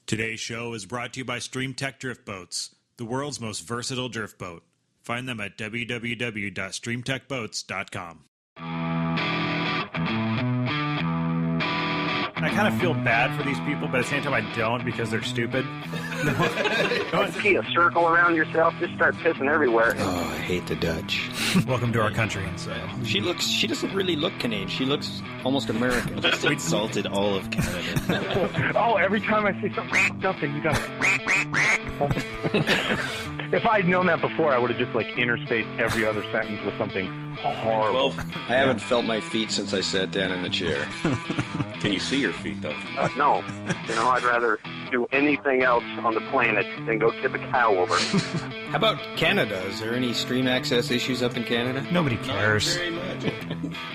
Today's show is brought to you by StreamTech Drift Boats, the world's most versatile drift boat. Find them at www.streamtechboats.com. I kind of feel bad for these people, but at the same time I don't because they're stupid. Don't see a circle around yourself, just start pissing everywhere. Oh, I hate the Dutch. Welcome to our country. So. She doesn't really look Canadian. She looks almost American. Just insulted all of Canada. Oh, every time I see something, you got If I'd known that before, I would have just interspaced every other sentence with something horrible. Well, I haven't felt my feet since I sat down in the chair. Can you see your feet, though? No. I'd rather do anything else on the planet than go tip a cow over. How about Canada? Is there any stream access issues up in Canada? Nobody cares. Not very much.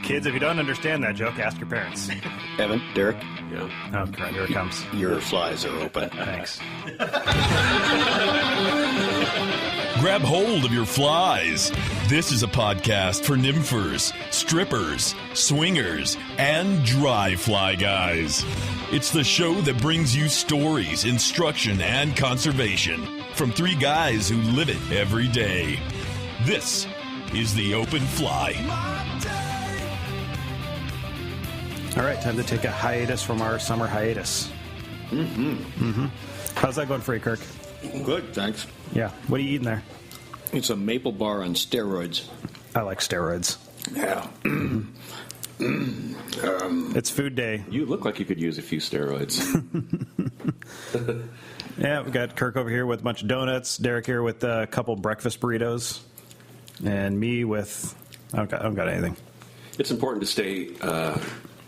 Kids, if you don't understand that joke, ask your parents. Evan, Derek? Yeah. Oh, God, here it comes. Your flies are open. Thanks. Grab hold of your flies. This is a podcast for nymphers, strippers, swingers, and dry fly guys. It's the show that brings you stories, instruction, and conservation from three guys who live it every day. This is The Open Fly. All right, time to take a hiatus from our summer hiatus. How's that going for you, Kirk? Good, thanks. Yeah. What are you eating there? It's a maple bar on steroids. I like steroids. Yeah. It's food day. You look like you could use a few steroids. Yeah, we got Kirk over here with a bunch of donuts, Derek here with a couple breakfast burritos, and me with... I don't got anything. It's important to stay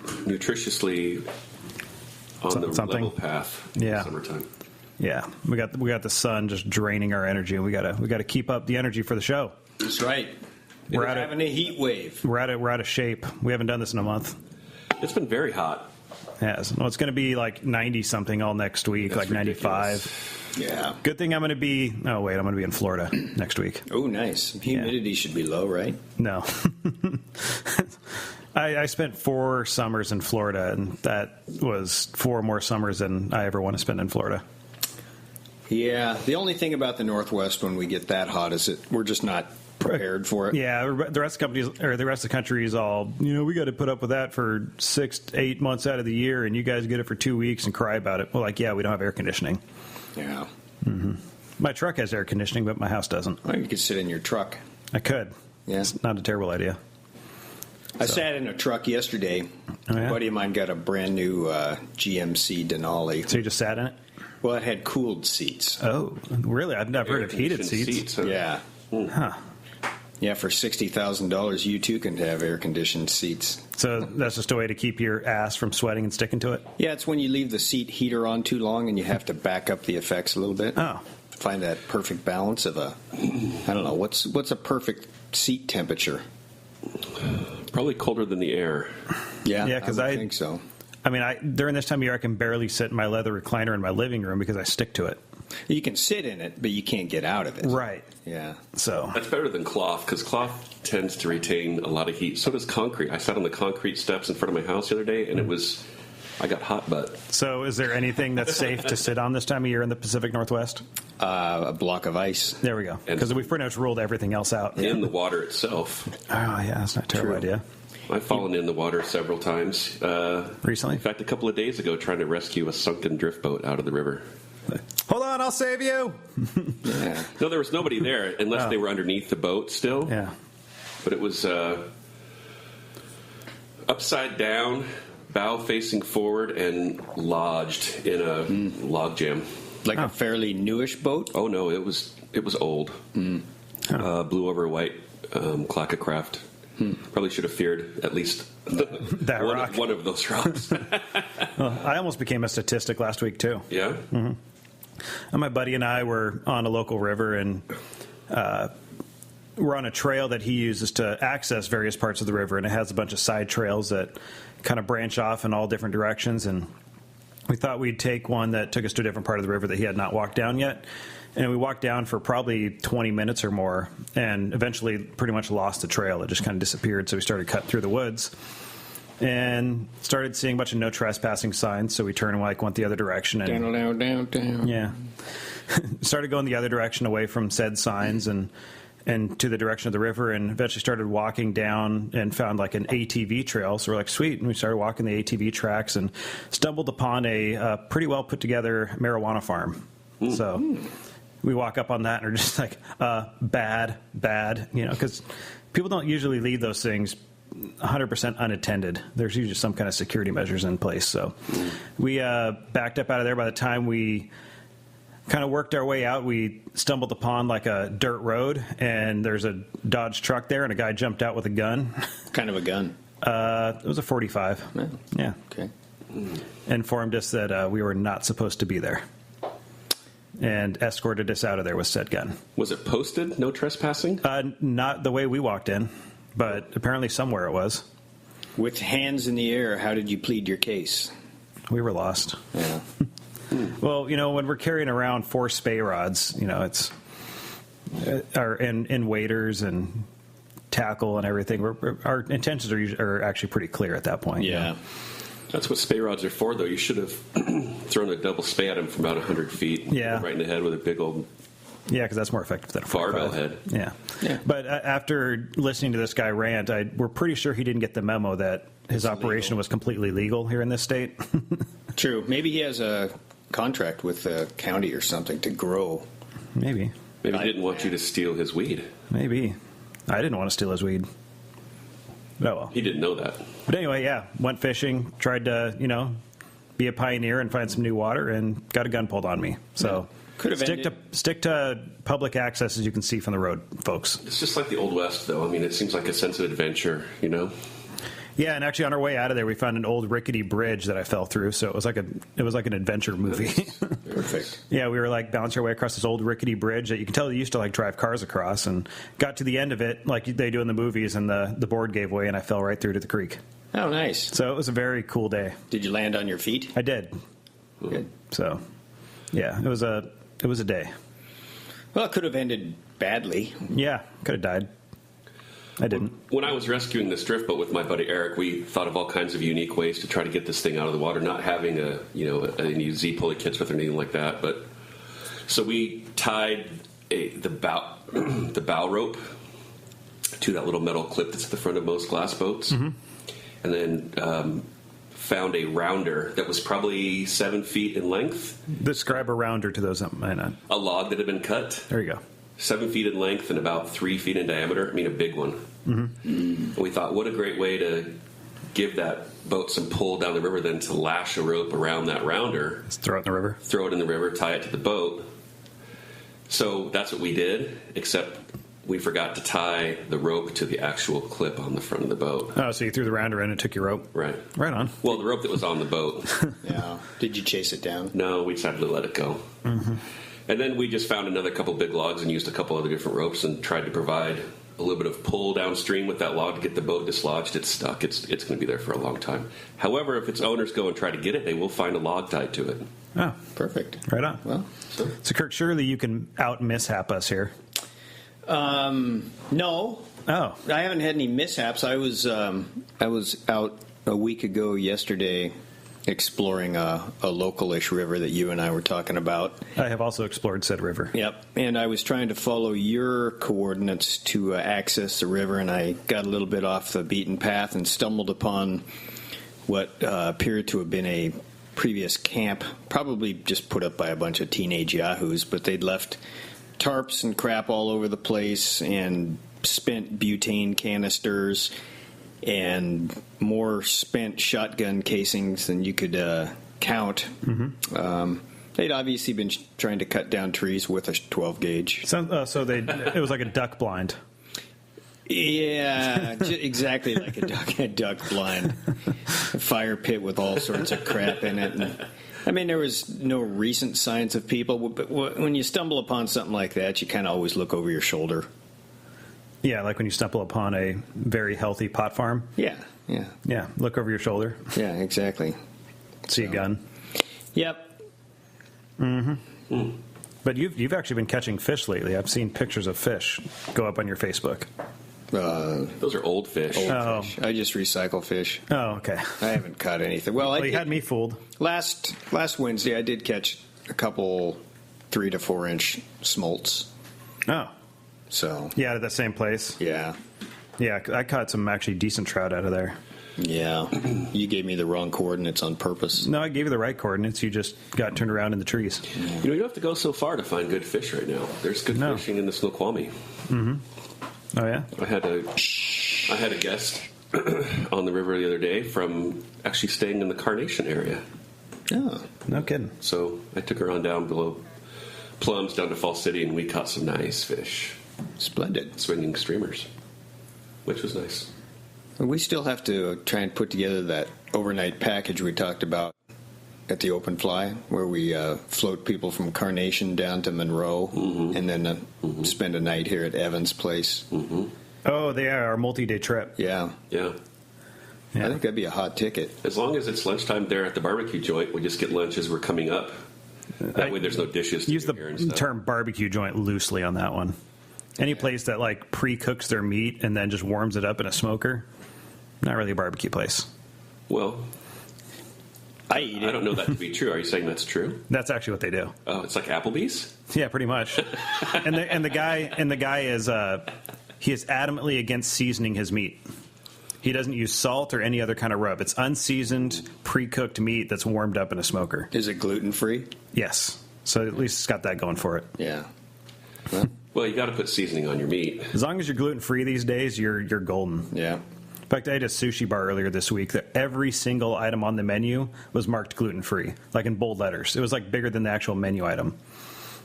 nutritiously on the level path in the summertime. Yeah, we got the sun just draining our energy, and we gotta keep up the energy for the show. That's right. We're having a heat wave. We're out of shape. We haven't done this in a month. It's been very hot. Yeah, well, it's going to be 90 something all next week, That's 95. ridiculous. Yeah. Good thing I'm going to be. Oh wait, I'm going to be in Florida next week. Oh, nice. Humidity should be low, right? No. I spent 4 summers in Florida, and that was 4 more summers than I ever want to spend in Florida. Yeah. The only thing about the Northwest when we get that hot is that we're just not prepared for it. Yeah, the rest of the country is all, we got to put up with that for 6 to 8 months out of the year, and you guys get it for 2 weeks and cry about it. Well, we don't have air conditioning. Yeah. Mm-hmm. My truck has air conditioning, but my house doesn't. Well, you could sit in your truck. I could. Yeah. It's not a terrible idea. I sat in a truck yesterday. Oh, yeah? A buddy of mine got a brand new GMC Denali. So you just sat in it? Well, it had cooled seats. Oh, really? I've never heard of heated seats. Huh? Yeah. Huh. Yeah, for $60,000, you too can have air-conditioned seats. So that's just a way to keep your ass from sweating and sticking to it? Yeah, it's when you leave the seat heater on too long and you have to back up the effects a little bit. Oh. Find that perfect balance of I don't know, what's a perfect seat temperature? Probably colder than the air. Yeah, because I think so. I mean, during this time of year, I can barely sit in my leather recliner in my living room because I stick to it. You can sit in it, but you can't get out of it. Right. Yeah. So That's better than cloth, because cloth tends to retain a lot of heat. So does concrete. I sat on the concrete steps in front of my house the other day, and I got hot butt. So is there anything that's safe to sit on this time of year in the Pacific Northwest? A block of ice. There we go. Because we've pretty much ruled everything else out. In the water itself. Oh, yeah, that's not a terrible idea. I've fallen in the water several times. Recently? In fact, a couple of days ago, trying to rescue a sunken drift boat out of the river. Hold on, I'll save you. Yeah. No, there was nobody there unless they were underneath the boat still. Yeah. But it was upside down, bow facing forward, and lodged in a log jam. Like a fairly newish boat? Oh no, it was old. Blew over a white clack of craft. Probably should have feared at least one of those rocks. Well, I almost became a statistic last week too. Yeah. Mm-hmm. And my buddy and I were on a local river, and we're on a trail that he uses to access various parts of the river, and it has a bunch of side trails that kind of branch off in all different directions. And we thought we'd take one that took us to a different part of the river that he had not walked down yet. And we walked down for probably 20 minutes or more, and eventually pretty much lost the trail. It just kind of disappeared, so we started cutting through the woods. and started seeing a bunch of no trespassing signs. So we turned and went the other direction. And, Down. Yeah. Started going the other direction away from said signs and to the direction of the river, and eventually started walking down and found like an ATV trail. So we're like, sweet. And we started walking the ATV tracks and stumbled upon a pretty well put together marijuana farm. So we walk up on that and are just like, bad, because people don't usually leave those things 100% unattended. There's usually some kind of security measures in place. So we backed up out of there. By the time we kind of worked our way out, we stumbled upon like a dirt road, and there's a Dodge truck there, and a guy jumped out with a gun. What kind of a gun? It was a .45. Yeah. Okay. Informed us that we were not supposed to be there, and escorted us out of there with said gun. Was it posted, no trespassing? Not the way we walked in, but apparently somewhere it was. With hands in the air, how did you plead your case? We were lost. Yeah. Well, when we're carrying around 4 spay rods, it's and waders and tackle and everything. Our intentions are actually pretty clear at that point. Yeah. That's what spay rods are for, though. You should have thrown a double spay at him from about 100 feet. Yeah. Right in the head with a big old... Yeah, because that's more effective than a barbell 45. head. Yeah. But after listening to this guy rant, we're pretty sure he didn't get the memo that his operation was completely legal here in this state. True. Maybe he has a contract with the county or something to grow. Maybe he didn't want you to steal his weed. Maybe. I didn't want to steal his weed. Oh, well. He didn't know that. But anyway, yeah, went fishing, tried to, be a pioneer and find some new water, and got a gun pulled on me. So stick to public access, as you can see from the road, folks. It's just like the Old West, though. I mean, it seems like a sense of adventure, Yeah, and actually on our way out of there, we found an old rickety bridge that I fell through. So it was like an adventure movie. Perfect. Yeah, we were like bouncing our way across this old rickety bridge that you can tell they used to like drive cars across, and got to the end of it like they do in the movies, and the board gave way, and I fell right through to the creek. Oh, nice. So it was a very cool day. Did you land on your feet? I did. Good. So, yeah, it was a day. Well, it could have ended badly. Yeah, could have died. I didn't. When I was rescuing this drift boat with my buddy Eric, we thought of all kinds of unique ways to try to get this thing out of the water, not having any Z-pulley kits with or anything like that. But so we tied the bow rope to that little metal clip that's at the front of most glass boats, and then found a rounder that was probably 7 feet in length. Describe a rounder to those that might not. A log that had been cut. There you go. 7 feet in length and about 3 feet in diameter. I mean, a big one. And we thought, what a great way to give that boat some pull down the river than to lash a rope around that rounder. Just throw it in the river. Throw it in the river, tie it to the boat. So that's what we did, except we forgot to tie the rope to the actual clip on the front of the boat. Oh, so you threw the rounder in and took your rope? Right. Right on. Well, the rope that was on the boat. Yeah. Did you chase it down? No, we decided to let it go. And then we just found another couple big logs and used a couple other different ropes and tried to provide a little bit of pull downstream with that log to get the boat dislodged. It's stuck. It's going to be there for a long time. However, if its owners go and try to get it, they will find a log tied to it. Oh, perfect. Right on. Well, so Kirk, surely you can out-mishap us here. No. Oh. I haven't had any mishaps. I was out a week ago yesterday exploring a local-ish river that you and I were talking about. I have also explored said river. Yep, and I was trying to follow your coordinates to access the river, and I got a little bit off the beaten path and stumbled upon what appeared to have been a previous camp, probably just put up by a bunch of teenage yahoos, but they'd left tarps and crap all over the place and spent butane canisters and more spent shotgun casings than you could count. They'd obviously been trying to cut down trees with a 12 gauge. So it was like a duck blind. Yeah, exactly like a duck blind. A fire pit with all sorts of crap in it. And, I mean, there was no recent signs of people, but when you stumble upon something like that, you kind of always look over your shoulder. Yeah, like when you stumble upon a very healthy pot farm. Yeah. Yeah, look over your shoulder. Yeah, exactly. See a gun. Yep. But you've actually been catching fish lately. I've seen pictures of fish go up on your Facebook. Those are old fish. Fish. I just recycle fish. Oh, okay. I haven't caught anything. Well, You had me fooled. Last Wednesday, I did catch a couple 3 to 4 inch smolts. Oh, So yeah, at that same place. yeah. Yeah, I caught some actually decent trout out of there. Yeah, you gave me the wrong coordinates on purpose. No, I gave you the right coordinates. You just got turned around in the trees. You know, you don't have to go so far to find good fish right now. There's good fishing in the Snoqualmie. Mm-hmm. Oh, yeah? I had a guest on the river the other day from actually staying in the Carnation area. Oh, No kidding. So I took her on down below Plums down to Fall City, and we caught some nice fish, splendid. swinging streamers, which was nice. We still have to try and put together that overnight package we talked about at the Open Fly, where we float people from Carnation down to Monroe, and then spend a night here at Evan's place. Mm-hmm. Oh, they are our multi-day trip. Yeah. Yeah. I think that'd be a hot ticket. As long as it's lunchtime there at the barbecue joint, we just get lunch as we're coming up. That way there's no dishes to Use do here and stuff. term barbecue joint loosely on that one. Any place that like pre-cooks their meat and then just warms it up in a smoker, not really a barbecue place. Well, I eat it. I don't know that to be true. Are you saying that's true? That's actually what they do. Oh, it's like Applebee's? Yeah, pretty much. and the guy is he is adamantly against seasoning his meat. He doesn't use salt or any other kind of rub. It's unseasoned, pre-cooked meat that's warmed up in a smoker. Is it gluten-free? Yes. So at least it's got that going for it. Yeah. Well, you got to put seasoning on your meat. As long as you're gluten-free these days, you're golden. Yeah. In fact, I had a sushi bar earlier this week that every single item on the menu was marked gluten-free, like in bold letters. It was like bigger than the actual menu item.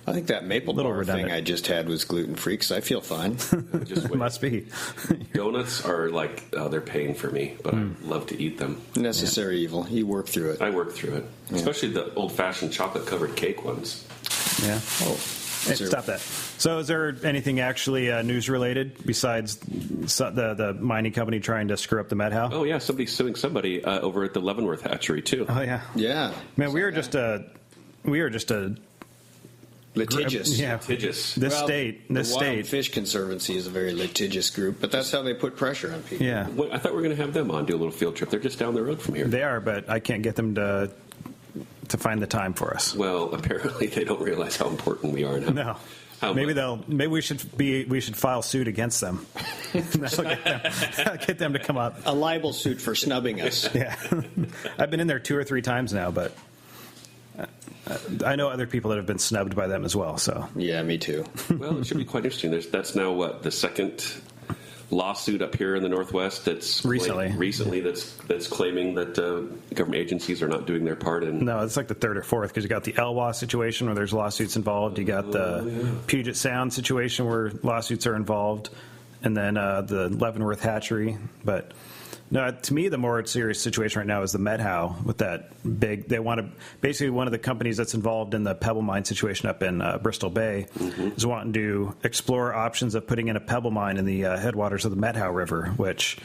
I think that maple Little bar redundant. thing I just had was gluten-free because I feel fine. Just It wait. must be. Donuts are like, they're paying for me, but I love to eat them. Necessary evil. You work through it. I work through it, especially the old-fashioned chocolate-covered cake ones. Yeah. Oh. Hey, stop that. So is there anything actually news-related besides the mining company trying to screw up the Met How? Oh, yeah, somebody's suing somebody over at the Leavenworth hatchery, too. Oh, yeah. Yeah. Man, we are just a Litigious. yeah. Litigious. This Well, state. The Wild Fish Conservancy is a very litigious group, but that's how they put pressure on people. Yeah, Well, I thought we were going to have them on, do a little field trip. They're just down the road from here. they are, but I can't get them to find the time for us. Well, apparently they don't realize how important we are. And No. how Maybe much- maybe we should file suit against them. That'll get them to come up. A libel suit for snubbing us. Yeah. I've been in there 2 or 3 times now, but I know other people that have been snubbed by them as well. So Yeah, me too. Well, it should be quite interesting. That's now what, the second lawsuit up here in the Northwest that's Recently. that's claiming that government agencies are not doing their part in. no, it's like the 3rd or 4th because you got the Elwha situation where there's lawsuits involved. You got the Puget Sound situation where lawsuits are involved, and then the Leavenworth hatchery. But no, to me, the more serious situation right now is the Met How with that big. They want to basically one of the companies that's involved in the Pebble Mine situation up in Bristol Bay is wanting to explore options of putting in a pebble mine in the headwaters of the Met How River, which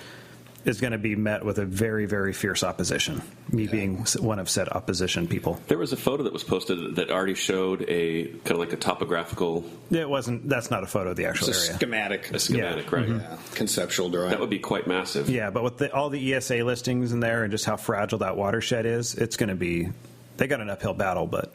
is going to be met with a very, very fierce opposition. Me being one of said opposition people. There was a photo that was posted that already showed a kind of like a topographical. It wasn't. That's not a photo of the actual It's a area. schematic. A schematic, right? Yeah, conceptual drawing. That would be quite massive. Yeah, but with all the ESA listings in there and just how fragile that watershed is, it's going to be. They got an uphill battle, but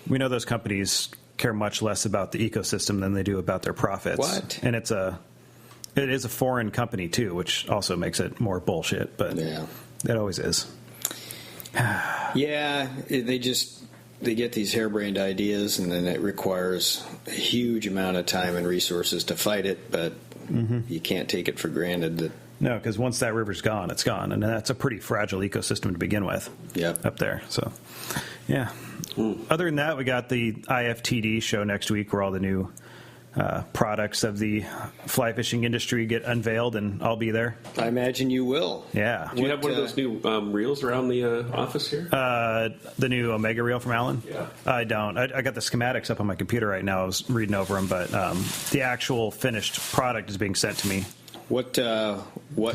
we know those companies care much less about the ecosystem than they do about their profits. What? And it is a foreign company too, which also makes it more bullshit. But Yeah. it always is. Yeah, they get these harebrained ideas, and then it requires a huge amount of time and resources to fight it, but you can't take it for granted that. No, because once that river's gone, it's gone, and that's a pretty fragile ecosystem to begin with. Yep. Up there. So, yeah. Other than that, we got the IFTD show next week, where all the new products of the fly fishing industry get unveiled, and I'll be there. I imagine you will. Yeah. Do you have one of those new reels around the office here? The new Omega reel from Allen? Yeah. I don't. I got the schematics up on my computer right now. I was reading over them, but the actual finished product is being sent to me. What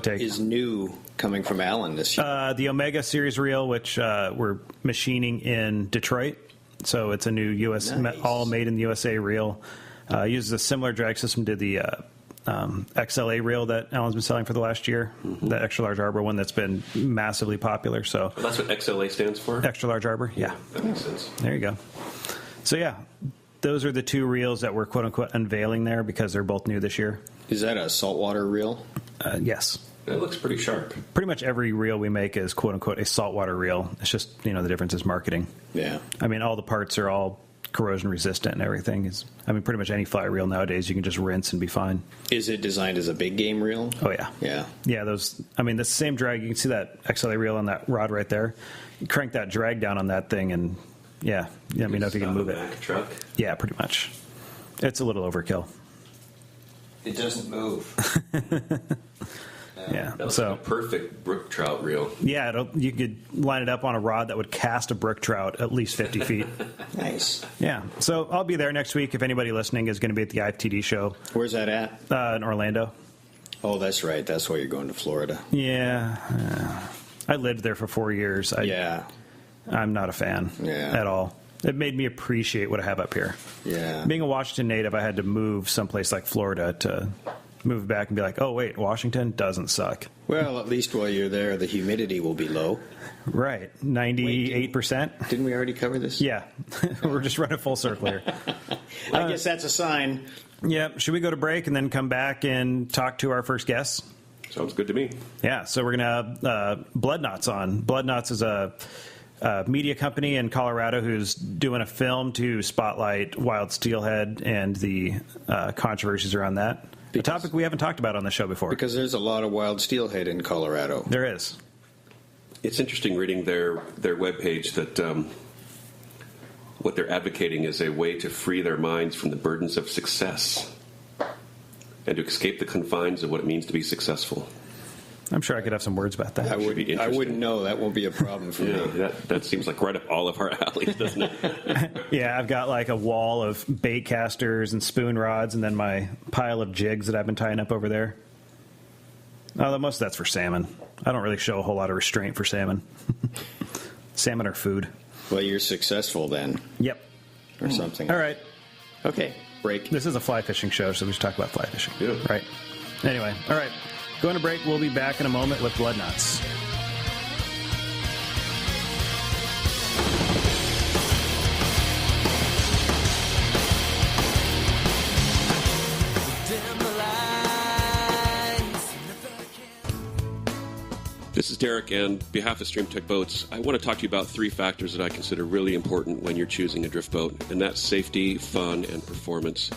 Take. is new coming from Allen this year? The Omega series reel, which we're machining in Detroit. So it's a new Nice. all made in the USA reel. Uses a similar drag system to the XLA reel that Alan's been selling for the last year, that extra large arbor one that's been massively popular. So Well, that's what XLA stands for? extra large arbor, yeah. That makes sense. There you go. So yeah, those are the two reels that we're quote unquote unveiling there because they're both new this year. Is that a saltwater reel? Yes. It looks pretty sharp. Pretty much every reel we make is quote unquote a saltwater reel. It's just, the difference is marketing. Yeah. I mean, all the parts are all corrosion resistant and everything. Pretty much any fly reel nowadays you can just rinse and be fine. Is it designed as a big game reel? Oh yeah. Yeah. Yeah, the same drag, you can see that XLA reel on that rod right there. You crank that drag down on that thing and yeah, let me know if you can move it. Mack truck. Yeah, pretty much. It's a little overkill. It doesn't move. Yeah. That was So like a perfect brook trout reel. yeah, you could line it up on a rod that would cast a brook trout at least 50 feet. Nice. Yeah. So I'll be there next week if anybody listening is going to be at the IFTD show Where's that at? in Orlando. Oh, that's right. That's why you're going to Florida. Yeah. I lived there for 4 years. Yeah. I'm not a fan at all. It made me appreciate what I have up here. Yeah. Being a Washington native, I had to move someplace like Florida to move back and be like, oh, wait, Washington doesn't suck. Well, at least while you're there, the humidity will be low. Right. 98%. Didn't we already cover this? Yeah. We're just running full circle here. I guess that's a sign. Yeah. Should we go to break and then come back and talk to our first guests? Sounds good to me. Yeah. So we're going to have Blood Knots on. Blood Knots is a media company in Colorado who's doing a film to spotlight wild steelhead and the controversies around that. A topic we haven't talked about on the show before. Because there's a lot of wild steelhead in Colorado. There is. It's interesting reading their webpage that what they're advocating is a way to free their minds from the burdens of success and to escape the confines of what it means to be successful. I'm sure I could have some words about that. I wouldn't know. That won't be a problem for me. That seems like right up all of our alleys, doesn't it? Yeah, I've got like a wall of bait casters and spoon rods and then my pile of jigs that I've been tying up over there. Most of that's for salmon. I don't really show a whole lot of restraint for salmon. Salmon are food. Well, you're successful then. Yep. Or something. All right. Okay. Break. This is a fly fishing show, so we should talk about fly fishing. Yeah. Right. Anyway, all right. Going to break. We'll be back in a moment with Blood Knots. This is Derek, and on behalf of Stream Tech Boats, I want to talk to you about three factors that I consider really important when you're choosing a drift boat, and that's safety, fun, and performance.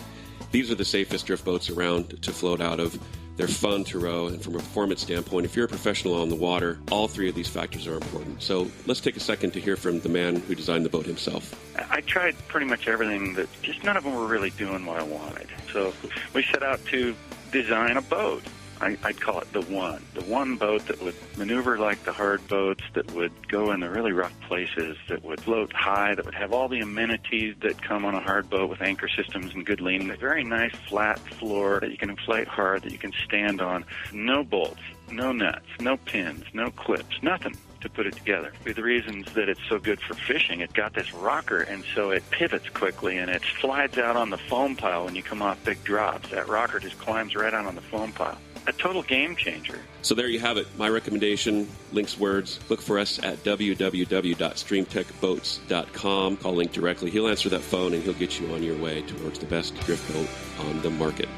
These are the safest drift boats around to float out of. They're fun to row, and from a performance standpoint, if you're a professional on the water, all three of these factors are important. So let's take a second to hear from the man who designed the boat himself. I tried pretty much everything, that just none of them were really doing what I wanted. So we set out to design a boat. I'd call it the one boat that would maneuver like the hard boats, that would go in the really rough places, that would float high, that would have all the amenities that come on a hard boat with anchor systems and good leaning. A very nice flat floor that you can inflate hard, that you can stand on. No bolts, no nuts, no pins, no clips, nothing to put it together. For the reasons that it's so good for fishing, it's got this rocker, and so it pivots quickly, and it slides out on the foam pile when you come off big drops. That rocker just climbs right out on the foam pile. A total game changer. So there you have it. My recommendation, Link's words. Look for us at www.streamtechboats.com. Call Link directly. He'll answer that phone, and he'll get you on your way towards the best drift boat on the market.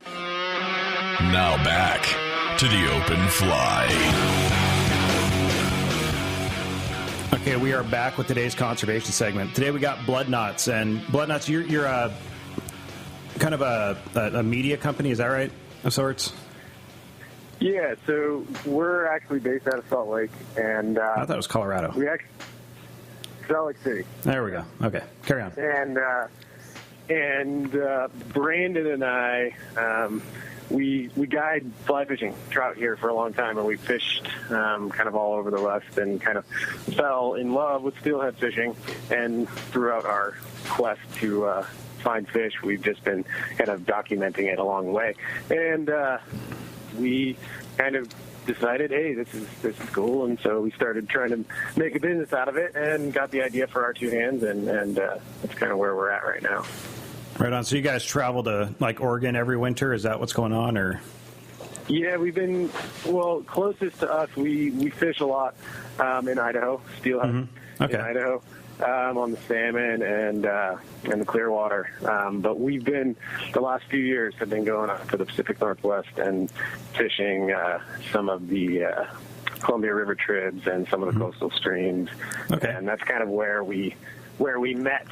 Now back to the open fly. Okay, we are back with today's conservation segment. Today we got Blood Knots, and Blood Knots, you're a kind of a media company, is that right, of sorts? Yeah, so we're actually based out of Salt Lake, and I thought it was Colorado. Salt Lake City. There we go. Okay, carry on. And Brandon and I, we guide fly fishing trout here for a long time, and we fished kind of all over the West and kind of fell in love with steelhead fishing. And throughout our quest to find fish, we've just been kind of documenting it along the way. And we kind of decided, hey, this is cool, and so we started trying to make a business out of it, and got the idea for our two hands, and that's kind of where we're at right now. Right on. So you guys travel to like Oregon every winter? Is that what's going on, or? Yeah, we've been, closest to us, we fish a lot in Idaho, steelhead Okay. in Idaho, on the salmon and the Clearwater. But we've been, the last few years, have been going up to the Pacific Northwest and fishing some of the Columbia River tribs and some of the coastal streams. Okay. And that's kind of where we met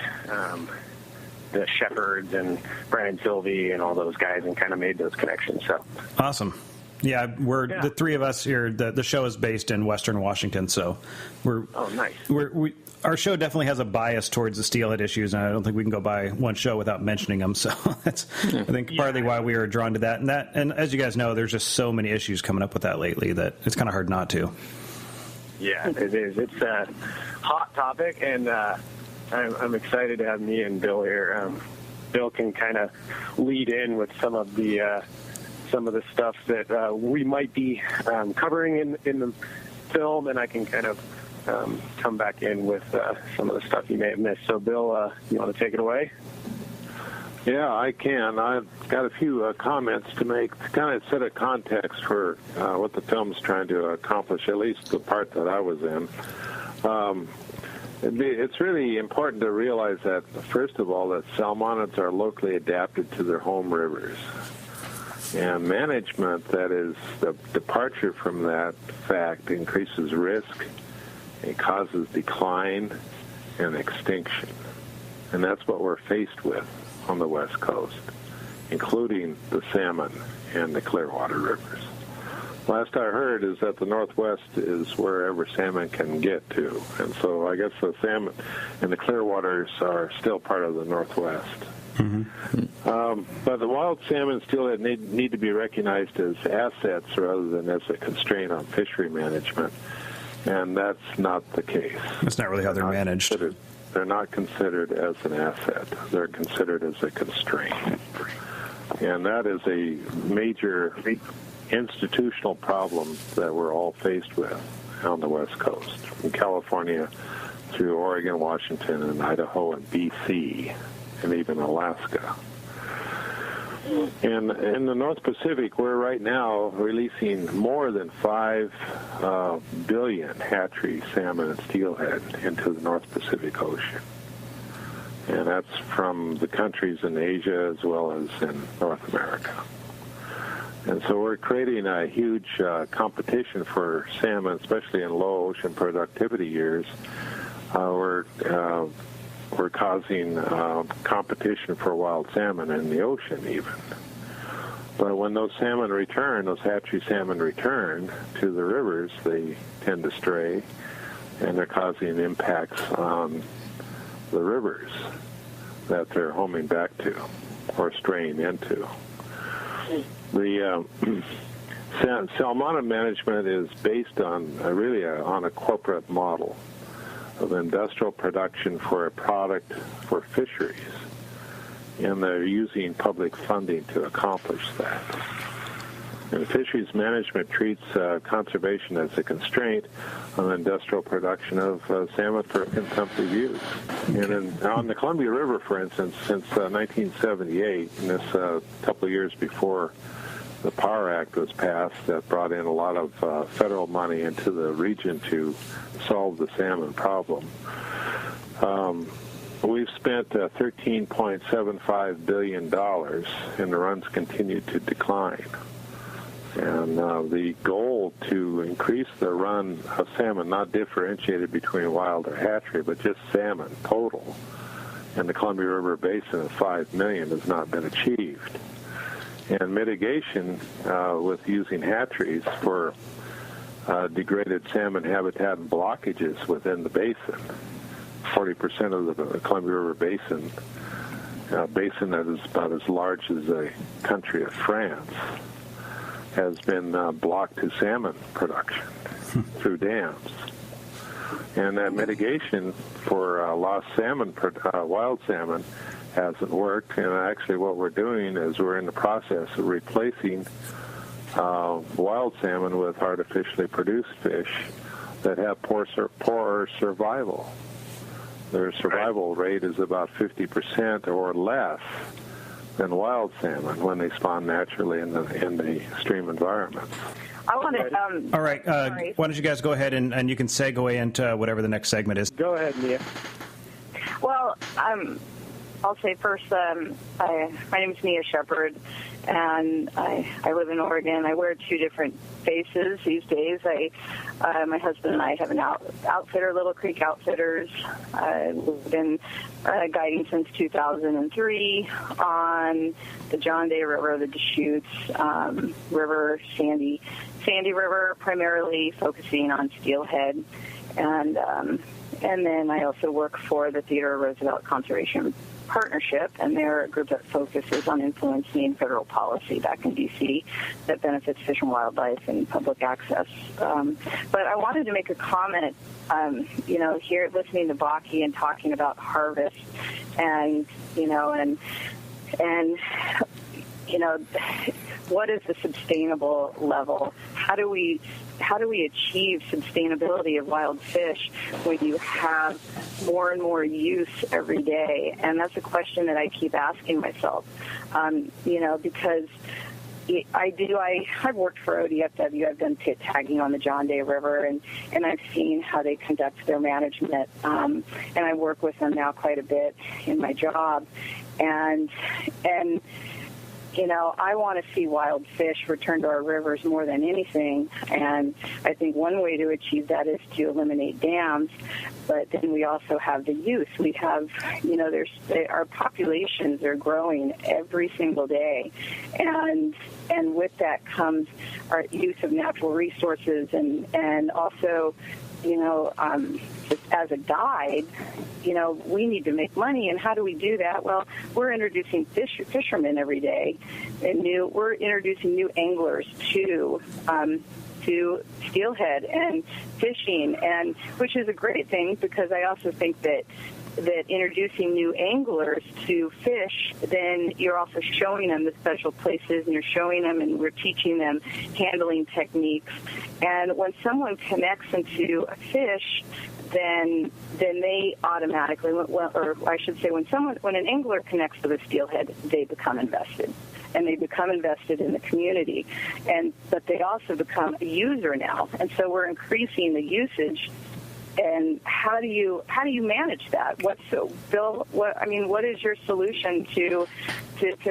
the Shepherds and Brandon Sylvie and all those guys, and kind of made those connections. So awesome. Yeah, the three of us here. The show is based in Western Washington, so we're nice. Our show definitely has a bias towards the steelhead issues, and I don't think we can go by one show without mentioning them. So that's I think partly why we were drawn to that. And as you guys know, there's just so many issues coming up with that lately that it's kind of hard not to. Yeah, it is. It's a hot topic, and I'm excited to have me and Bill here. Bill can kind of lead in with some of the stuff that we might be covering in the film, and I can kind of come back in with some of the stuff you may have missed. So, Bill, you want to take it away? Yeah, I can. I've got a few comments to make to kind of set a context for what the film's trying to accomplish, at least the part that I was in. It's really important to realize that, first of all, that salmonids are locally adapted to their home rivers. And management, that is, the departure from that fact, increases risk, it causes decline and extinction. And that's what we're faced with on the West Coast, including the salmon and the Clearwater rivers. Last I heard is that the Northwest is wherever salmon can get to. And so I guess the salmon and the Clearwaters are still part of the Northwest. But the wild salmon still need to be recognized as assets rather than as a constraint on fishery management. And that's not the case. That's not really how they're managed. They're not considered as an asset. They're considered as a constraint. And that is a major institutional problem that we're all faced with on the West Coast, from California through Oregon, Washington, and Idaho, and B.C., and even Alaska. And in the North Pacific, we're right now releasing more than 5 billion hatchery salmon and steelhead into the North Pacific Ocean. And that's from the countries in Asia as well as in North America. And so we're creating a huge competition for salmon, especially in low ocean productivity years. We're causing competition for wild salmon in the ocean even. But when those salmon return, those hatchery salmon return to the rivers, they tend to stray, and they're causing impacts on the rivers that they're homing back to or straying into. The salmonid management is based on on a corporate model of industrial production for a product for fisheries, and they're using public funding to accomplish that. And fisheries management treats conservation as a constraint on industrial production of salmon for consumptive use. And on the Columbia River, for instance, since 1978, and this a couple of years before the Power Act was passed that brought in a lot of federal money into the region to solve the salmon problem. We've spent $13.75 billion, and the runs continue to decline. And the goal to increase the run of salmon, not differentiated between wild or hatchery, but just salmon total, in the Columbia River Basin of 5 million has not been achieved. And mitigation with using hatcheries for degraded salmon habitat and blockages within the basin. 40% of the Columbia River Basin, a basin that is about as large as the country of France, has been blocked to salmon production through dams. And that mitigation for lost salmon, wild salmon, hasn't worked. And actually what we're doing is we're in the process of replacing wild salmon with artificially produced fish that have poorer survival. Their survival rate is about 50% or less than wild salmon when they spawn naturally in the stream environment. I want to. All right. Why don't you guys go ahead and you can segue into whatever the next segment is. Go ahead, Mia. Well, I'll say first, my name is Mia Shepard, and I live in Oregon. I wear two different faces these days. My husband and I have an outfitter, Little Creek Outfitters. We've been guiding since 2003 on the John Day River, the Deschutes River, Sandy River, primarily focusing on steelhead, and then I also work for the Theodore Roosevelt Conservation Partnership, and they're a group that focuses on influencing federal policy back in D.C. that benefits fish and wildlife and public access. But I wanted to make a comment, here listening to Baki and talking about harvest and what is the sustainable level? How do we achieve sustainability of wild fish when you have more and more use every day? And that's a question that I keep asking myself, because I've worked for ODFW. I've done pit tagging on the John Day River, and I've seen how they conduct their management, and I work with them now quite a bit in my job, and I want to see wild fish return to our rivers more than anything, and I think one way to achieve that is to eliminate dams, but then we also have the use. We have, our populations are growing every single day, and with that comes our use of natural resources, and also, as a guide, we need to make money, and how do we do that? Well, we're introducing fishermen every day, and we're introducing new anglers to steelhead and fishing, and which is a great thing, because I also think that introducing new anglers to fish, then you're also showing them the special places, and you're showing them, and we're teaching them handling techniques. And when someone connects into a fish, then they automatically, or I should say, when an angler connects with a steelhead, they become invested. And they become invested in the community, but they also become a user now, and so we're increasing the usage. And how do you manage that? Bill? What is your solution to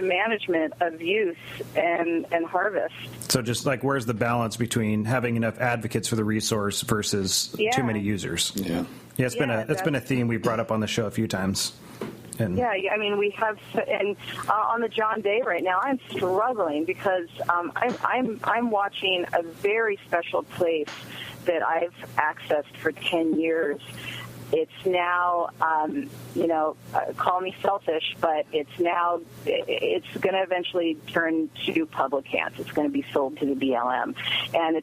management of use and harvest? So, just like, where's the balance between having enough advocates for the resource versus too many users? Yeah, it's been a theme we've brought up on the show a few times. We have, and on the John Day right now, I'm struggling because I'm watching a very special place that I've accessed for 10 years. It's now, call me selfish, but it's going to eventually turn to public hands. It's going to be sold to the BLM, and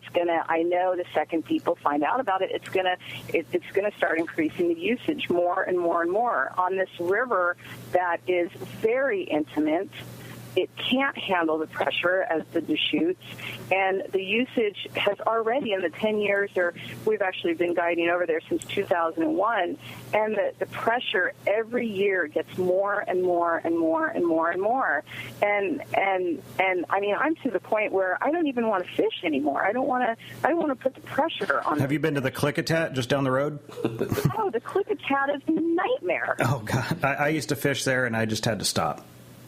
I know the second people find out about it, it's going to start increasing the usage more and more and more on this river that is very intimate. It can't handle the pressure as the Deschutes, and the usage has already, in the 10 years, we've actually been guiding over there since 2001, and the pressure every year gets more and more and more and more and more. And I'm to the point where I don't even want to fish anymore. I don't want to put the pressure on. Have you been to the Klickitat just down the road? Oh, the Klickitat is a nightmare. Oh God, I used to fish there, and I just had to stop.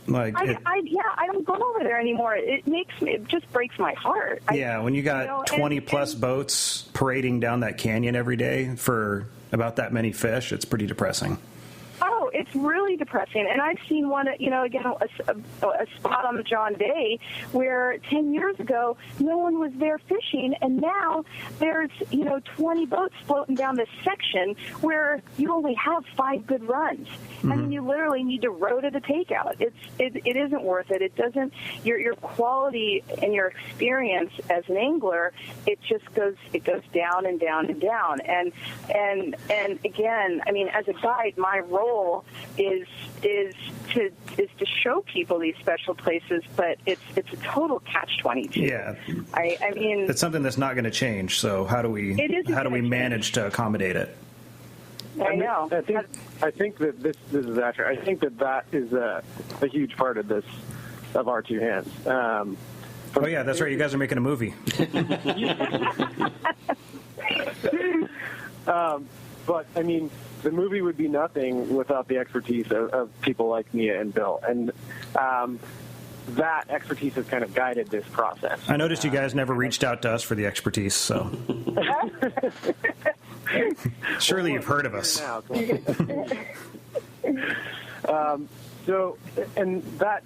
I don't go over there anymore. It just breaks my heart. When you got 20 plus boats parading down that canyon every day for about that many fish, it's pretty depressing. Oh, it's really depressing. And I've seen one, again, a spot on the John Day where 10 years ago no one was there fishing, and now there's 20 boats floating down this section where you only have 5 good runs. Mm-hmm. I mean, you literally need to row to the takeout. It isn't worth it. It doesn't. Your quality and your experience as an angler, it goes down and down and down. And again, I mean, as a guide, my role is to show people these special places, but it's a total catch-22. Yeah, I mean, it's something that's not going to change. So how do we manage to accommodate it? I know. I think that this is accurate. I think that is a huge part of this, of our two hands. Oh yeah, that's right. You guys are making a movie. But I mean, the movie would be nothing without the expertise of people like Mia and Bill, and that expertise has kind of guided this process. I noticed you guys never reached out to us for the expertise, so surely you've heard of us. So, and that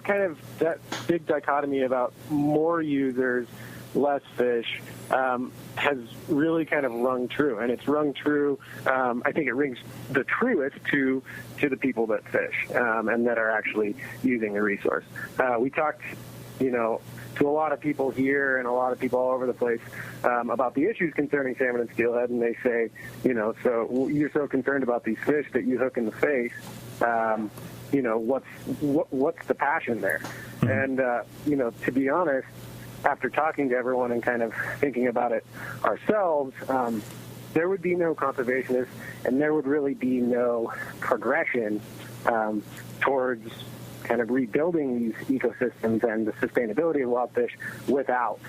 big dichotomy about more users, less fish, has really kind of rung true, and it's rung true. I think it rings the truest to the people that fish and that are actually using the resource. We talked, to a lot of people here and a lot of people all over the place about the issues concerning salmon and steelhead, and they say, so you're so concerned about these fish that you hook in the face. What's the passion there? And to be honest, after talking to everyone and kind of thinking about it ourselves, there would be no conservationists, and there would really be no progression towards kind of rebuilding these ecosystems and the sustainability of wild fish without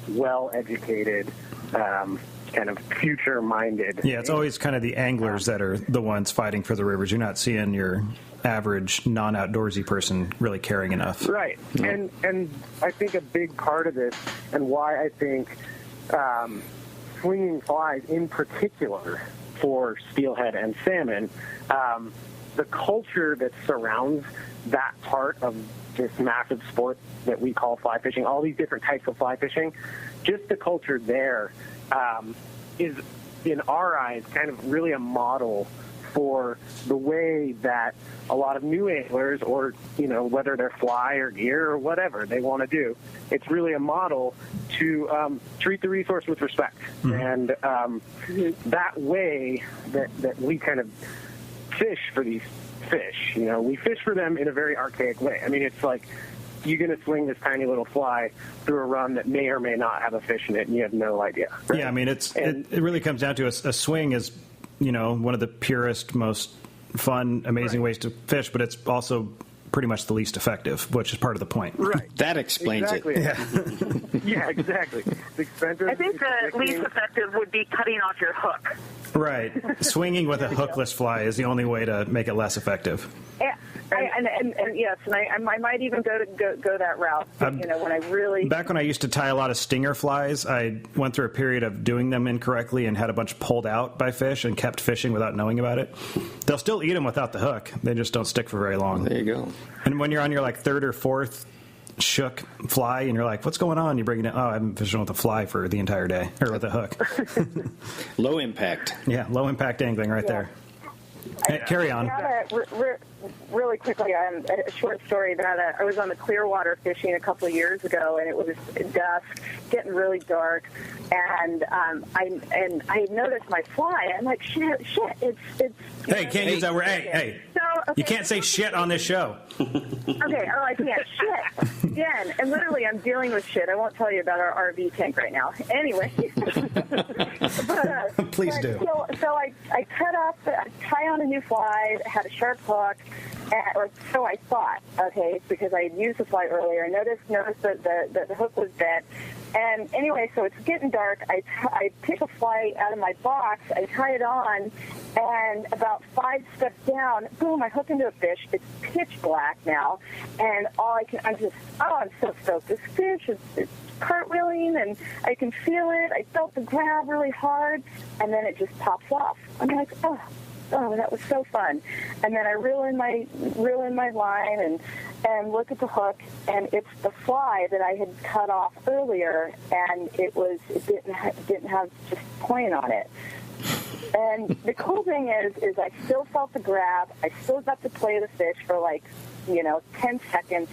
well-educated, kind of future-minded. Yeah, it's always kind of the anglers that are the ones fighting for the rivers. You're not seeing your average non-outdoorsy person really caring enough. Right. And I think a big part of this, and why I think swinging flies in particular for steelhead and salmon, the culture that surrounds that part of this massive sport that we call fly fishing, all these different types of fly fishing, just the culture there is, in our eyes, kind of really a model for the way that a lot of new anglers, or whether they're fly or gear or whatever they want to do, it's really a model to treat the resource with respect. And that way that we kind of fish for these fish, we fish for them in a very archaic way. I mean, it's like you're going to swing this tiny little fly through a run that may or may not have a fish in it, and you have no idea. Right? Yeah, I mean, it really comes down to a swing is, one of the purest, most fun, amazing ways to fish, but it's also pretty much the least effective, which is part of the point. Right. That explains it. Yeah. Yeah, exactly. It's expensive. I think the least effective would be cutting off your hook. Right. Swinging with a hookless fly is the only way to make it less effective. Yeah. And yes, and I might even go that route. When I really back when I used to tie a lot of stinger flies, I went through a period of doing them incorrectly and had a bunch pulled out by fish and kept fishing without knowing about it. They'll still eat them without the hook; they just don't stick for very long. There you go. And when you're on your third or fourth shook fly, and you're like, "What's going on?" You bring it in. Oh, I've been fishing with a fly for the entire day, or with a hook. Low impact. Yeah, low impact angling right there. Hey, carry on. Really quickly, a short story that I was on the Clearwater fishing a couple of years ago, and it was dusk, getting really dark, and I noticed my fly. I'm like, shit, it's. Hey, can't use that word. Hey. So, okay, you can't say shit on this show. Okay, I can't. Shit. Again, and literally, I'm dealing with shit. I won't tell you about our RV tank right now. Anyway. Please do. So I tie on a new fly, had a sharp hook, or so I thought, okay, because I had used the fly earlier. I noticed that the hook was bent. And anyway, so it's getting dark. I pick a fly out of my box, I tie it on, and about 5 steps down, boom, I hook into a fish. It's pitch black now, and I'm so stoked. This fish is cartwheeling, and I can feel it. I felt the grab really hard, and then it just pops off. I'm like, oh, that was so fun. And then I reel in my line and look at the hook, and it's the fly that I had cut off earlier, and it didn't have just point on it. And the cool thing is I still felt the grab. I still got to play the fish for 10 seconds.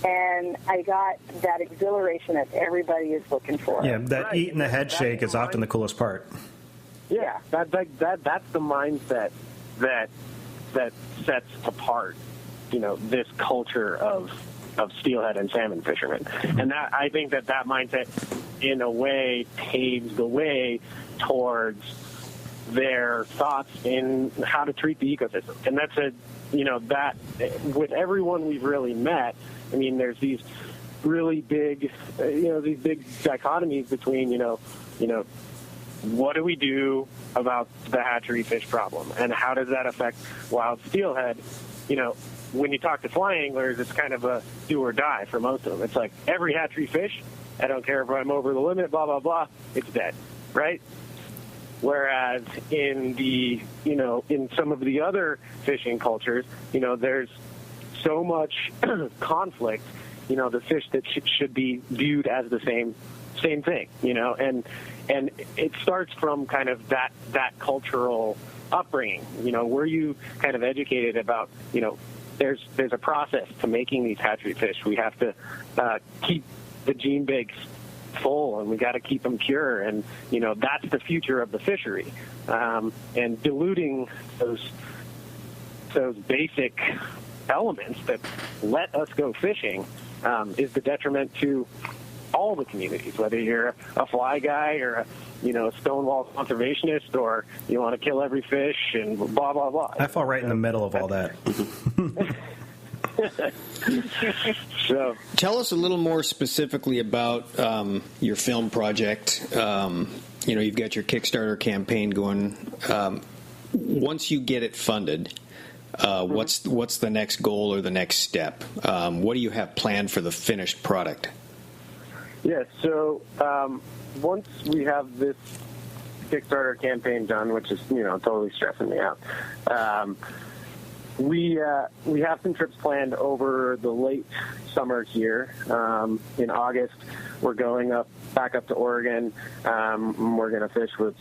And I got that exhilaration that everybody is looking for. Yeah, that eating the head shake is often the coolest part. Yeah, that's the mindset that that sets apart, this culture of steelhead and salmon fishermen. And that, I think that mindset, in a way, paves the way towards their thoughts in how to treat the ecosystem. And that's that with everyone we've really met, I mean, there's these really big, these big dichotomies between, what do we do about the hatchery fish problem, and how does that affect wild steelhead? When you talk to fly anglers, it's kind of a do or die for most of them. It's like every hatchery fish, I don't care if I'm over the limit, blah, blah, blah, it's dead, right? Whereas in in some of the other fishing cultures, there's so much conflict, the fish that should be viewed as the same thing, and it starts from kind of that cultural upbringing. Were you kind of educated about, there's a process to making these hatchery fish. We have to keep the gene banks full, and we got to keep them pure, and that's the future of the fishery. And diluting those basic elements that let us go fishing is the detriment to all the communities, whether you're a fly guy or a stonewall conservationist, or you want to kill every fish and blah, blah, blah. I fall right in the middle of all that. So, tell us a little more specifically about your film project. You've got your Kickstarter campaign going. Once you get it funded, what's the next goal or the next step? What do you have planned for the finished product? Yeah, so once we have this Kickstarter campaign done, which is totally stressing me out, we have some trips planned over the late summer here. In August, we're going back up to Oregon. We're going to fish with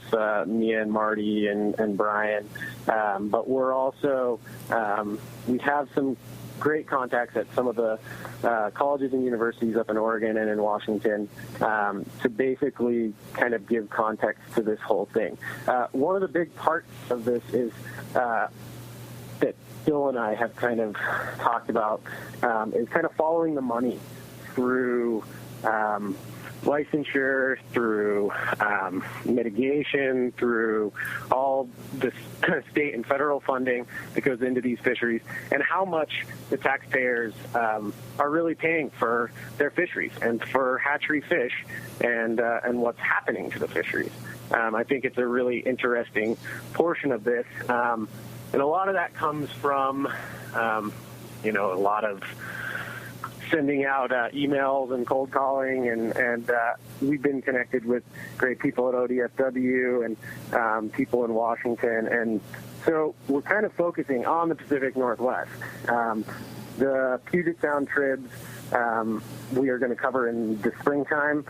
Mia and Marty and Brian. But we're also we have some great contacts at some of the colleges and universities up in Oregon and in Washington to basically kind of give context to this whole thing. One of the big parts of this is that Bill and I have kind of talked about is kind of following the money through licensure, through mitigation, through all this kind of state and federal funding that goes into these fisheries, and how much the taxpayers are really paying for their fisheries and for hatchery fish and what's happening to the fisheries. I think it's a really interesting portion of this. And a lot of that comes from, a lot of sending out emails and cold calling, and we've been connected with great people at ODSW and people in Washington. And so we're kind of focusing on the Pacific Northwest. The Puget Sound tribs we are going to cover in the springtime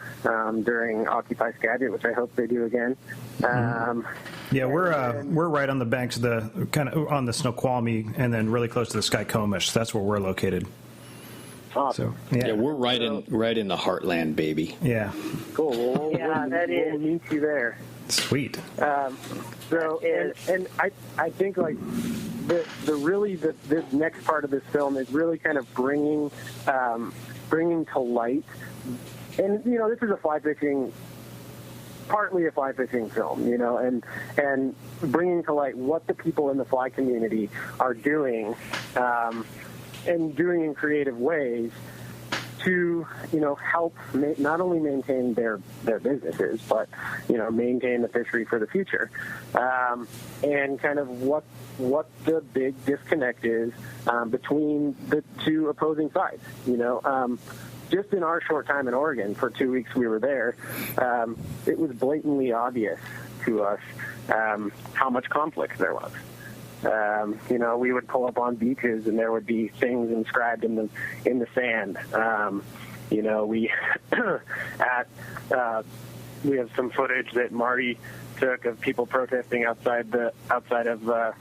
during Occupy Skagit, which I hope they do again. Yeah, we're right on the banks of the kind of on the Snoqualmie, and then really close to the Skykomish. That's where we're located. Awesome. So, yeah, we're right in the heartland, baby. Yeah. Cool. Well, we'll meet you there. Sweet. So, and I think like this next part of this film is really kind of bringing to light, and this is partly a fly fishing film, and bringing to light what the people in the fly community are doing, and doing in creative ways to, help not only maintain their businesses, but, maintain the fishery for the future. And kind of what the big disconnect is between the two opposing sides, Just in our short time in Oregon, for 2 weeks we were there, it was blatantly obvious to us how much conflict there was. We would pull up on beaches and there would be things inscribed in the sand. We have some footage that Marty took of people protesting outside of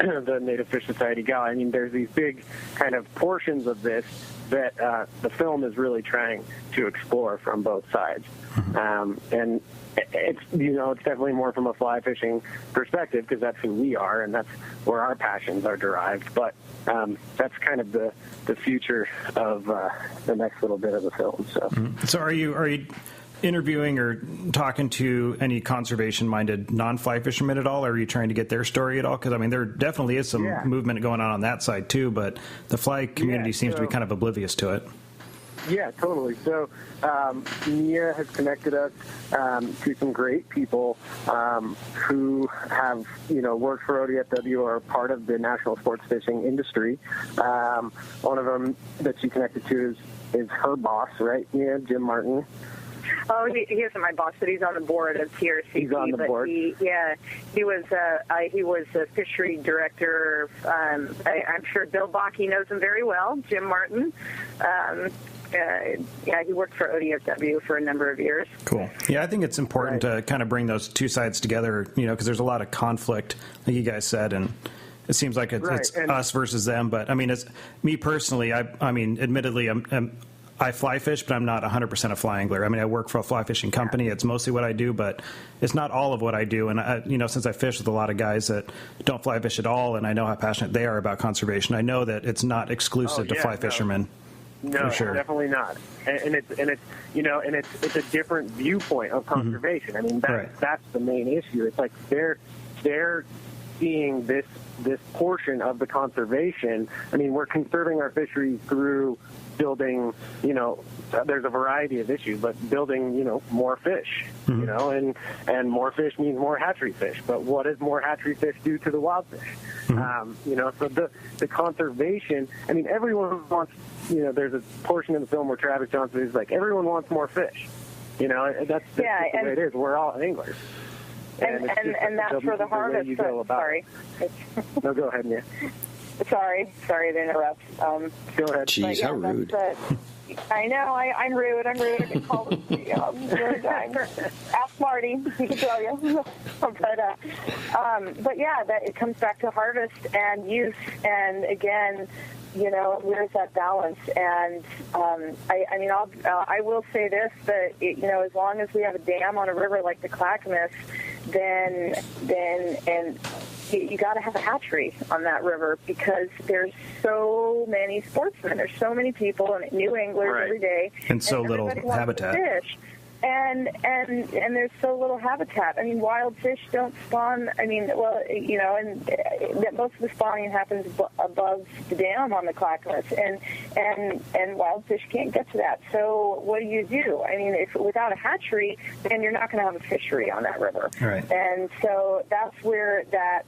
the Native Fish Society gala. I mean, there's these big kind of portions of this that the film is really trying to explore from both sides. And it's, it's definitely more from a fly fishing perspective because that's who we are and that's where our passions are derived. But that's kind of the future of the next little bit of the film. So are you interviewing or talking to any conservation-minded non-fly fishermen at all? Or are you trying to get their story at all? Because, I mean, there definitely is some movement going on that side, too, but the fly community seems to be kind of oblivious to it. Yeah, totally. So Mia has connected us to some great people who have, worked for ODFW or are part of the national sports fishing industry. One of them that she connected to is her boss, right, Mia, Jim Martin. Oh, he isn't my boss, but he's on the board of TRCP. He's on the board. He was a fishery director. I'm sure Bill Bakke knows him very well. Jim Martin. He worked for ODFW for a number of years. Cool. Yeah, I think it's important to kind of bring those two sides together, because there's a lot of conflict, like you guys said, and it seems like it's us versus them. But I mean, it's me personally. I mean, admittedly, I fly fish, but I'm not 100% a fly angler. I mean, I work for a fly fishing company. It's mostly what I do, but it's not all of what I do. And, since I fish with a lot of guys that don't fly fish at all, and I know how passionate they are about conservation, I know that it's not exclusive to fly fishermen. No, for sure. Definitely not. And it's a different viewpoint of conservation. I mean, that's the main issue. It's like they're seeing this portion of the conservation. I mean, we're conserving our fisheries through building, there's a variety of issues, but building, more fish, and more fish means more hatchery fish. But what does more hatchery fish do to the wild fish? So the conservation, I mean, everyone wants, there's a portion in the film where Travis Johnson is like, everyone wants more fish. That's the way it is. We're all anglers. And that's where the harvest. Sorry. No, go ahead, Mia. Sorry to interrupt. Go ahead. Jeez, how rude. I know, I'm rude. I get called Ask Marty, he can tell you. But yeah, that it comes back to harvest and use, and again, where's that balance? And I will say this, that as long as we have a dam on a river like the Clackamas, then you got to have a hatchery on that river because there's so many sportsmen, there's so many people and new anglers every day, and so little habitat. Fish. And there's so little habitat. I mean, wild fish don't spawn. I mean, and most of the spawning happens above the dam on the Clackamas, and wild fish can't get to that. So what do? I mean, if without a hatchery, then you're not going to have a fishery on that river. Right. And so that's where that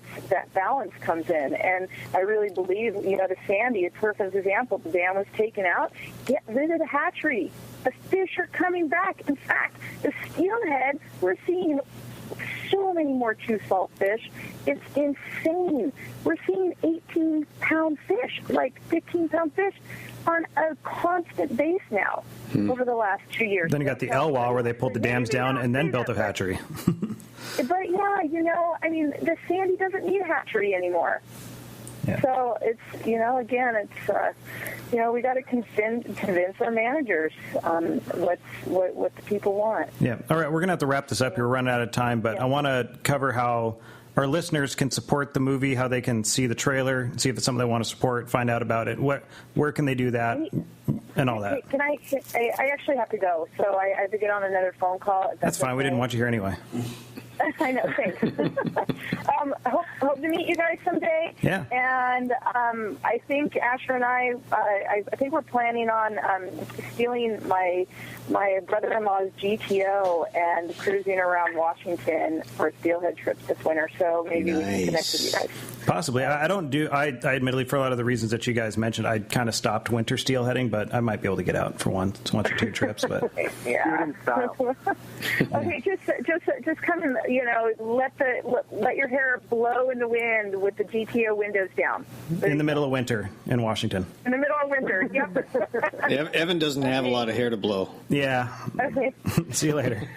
balance comes in. And I really believe, the Sandy, a perfect example. The dam was taken out. Get rid of the hatchery. The fish are coming back. In fact, the steelhead, we're seeing so many more true salt fish. It's insane. We're seeing 18-pound fish, like 15-pound fish, on a constant base now over the last 2 years. Then you got the Elwha where they pulled the dams down and then built a hatchery. But yeah, I mean, the Sandy doesn't need a hatchery anymore. Yeah. So it's, again, it's, we got to convince our managers what the people want. Yeah. All right. We're going to have to wrap this up. We're running out of time, but I want to cover how our listeners can support the movie, how they can see the trailer, see if it's something they want to support, find out about it. Where can they do that and all that? Can I actually have to go, so I have to get on another phone call. That's fine. Okay. We didn't want you here anyway. I know, thanks. Hope to meet you guys someday. Yeah. And I think Asher and I think we're planning on stealing my brother-in-law's GTO and cruising around Washington for a steelhead trip this winter. So maybe we can connect with you guys. Possibly. I admittedly, for a lot of the reasons that you guys mentioned, I kind of stopped winter steelheading, but I might be able to get out for one or two trips. But yeah. Okay, just come and let your hair blow in the wind with the GTO windows down. In the middle of winter in Washington. In the middle of winter. Yep. Evan doesn't have a lot of hair to blow. Yeah. Okay. See you later.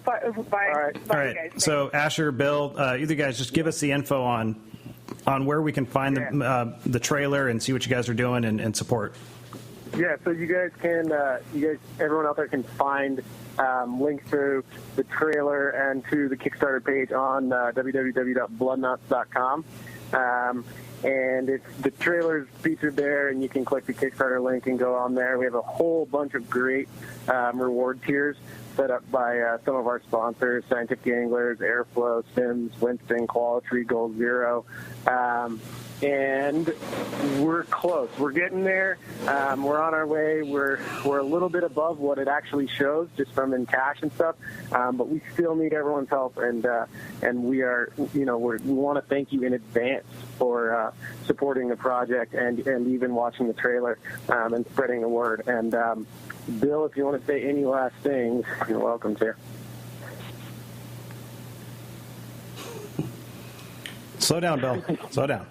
Bye. All right. Bye, guys. So Asher, Bill, either guys, just give us the info on on where we can find the trailer and see what you guys are doing and support. Yeah, so you guys, everyone out there can find links to the trailer and to the Kickstarter page on www.bloodknots.com. And the trailer's featured there, and you can click the Kickstarter link and go on there. We have a whole bunch of great reward tiers set up by some of our sponsors, Scientific Anglers, Airflow, Sims, Winston, Qualitree, Gold Zero. And we're close. We're getting there. We're on our way. We're a little bit above what it actually shows, just from in cash and stuff. But we still need everyone's help, and we are, we want to thank you in advance for supporting the project and even watching the trailer and spreading the word. And Bill, if you want to say any last things, you're welcome to. Slow down, Bill. Slow down.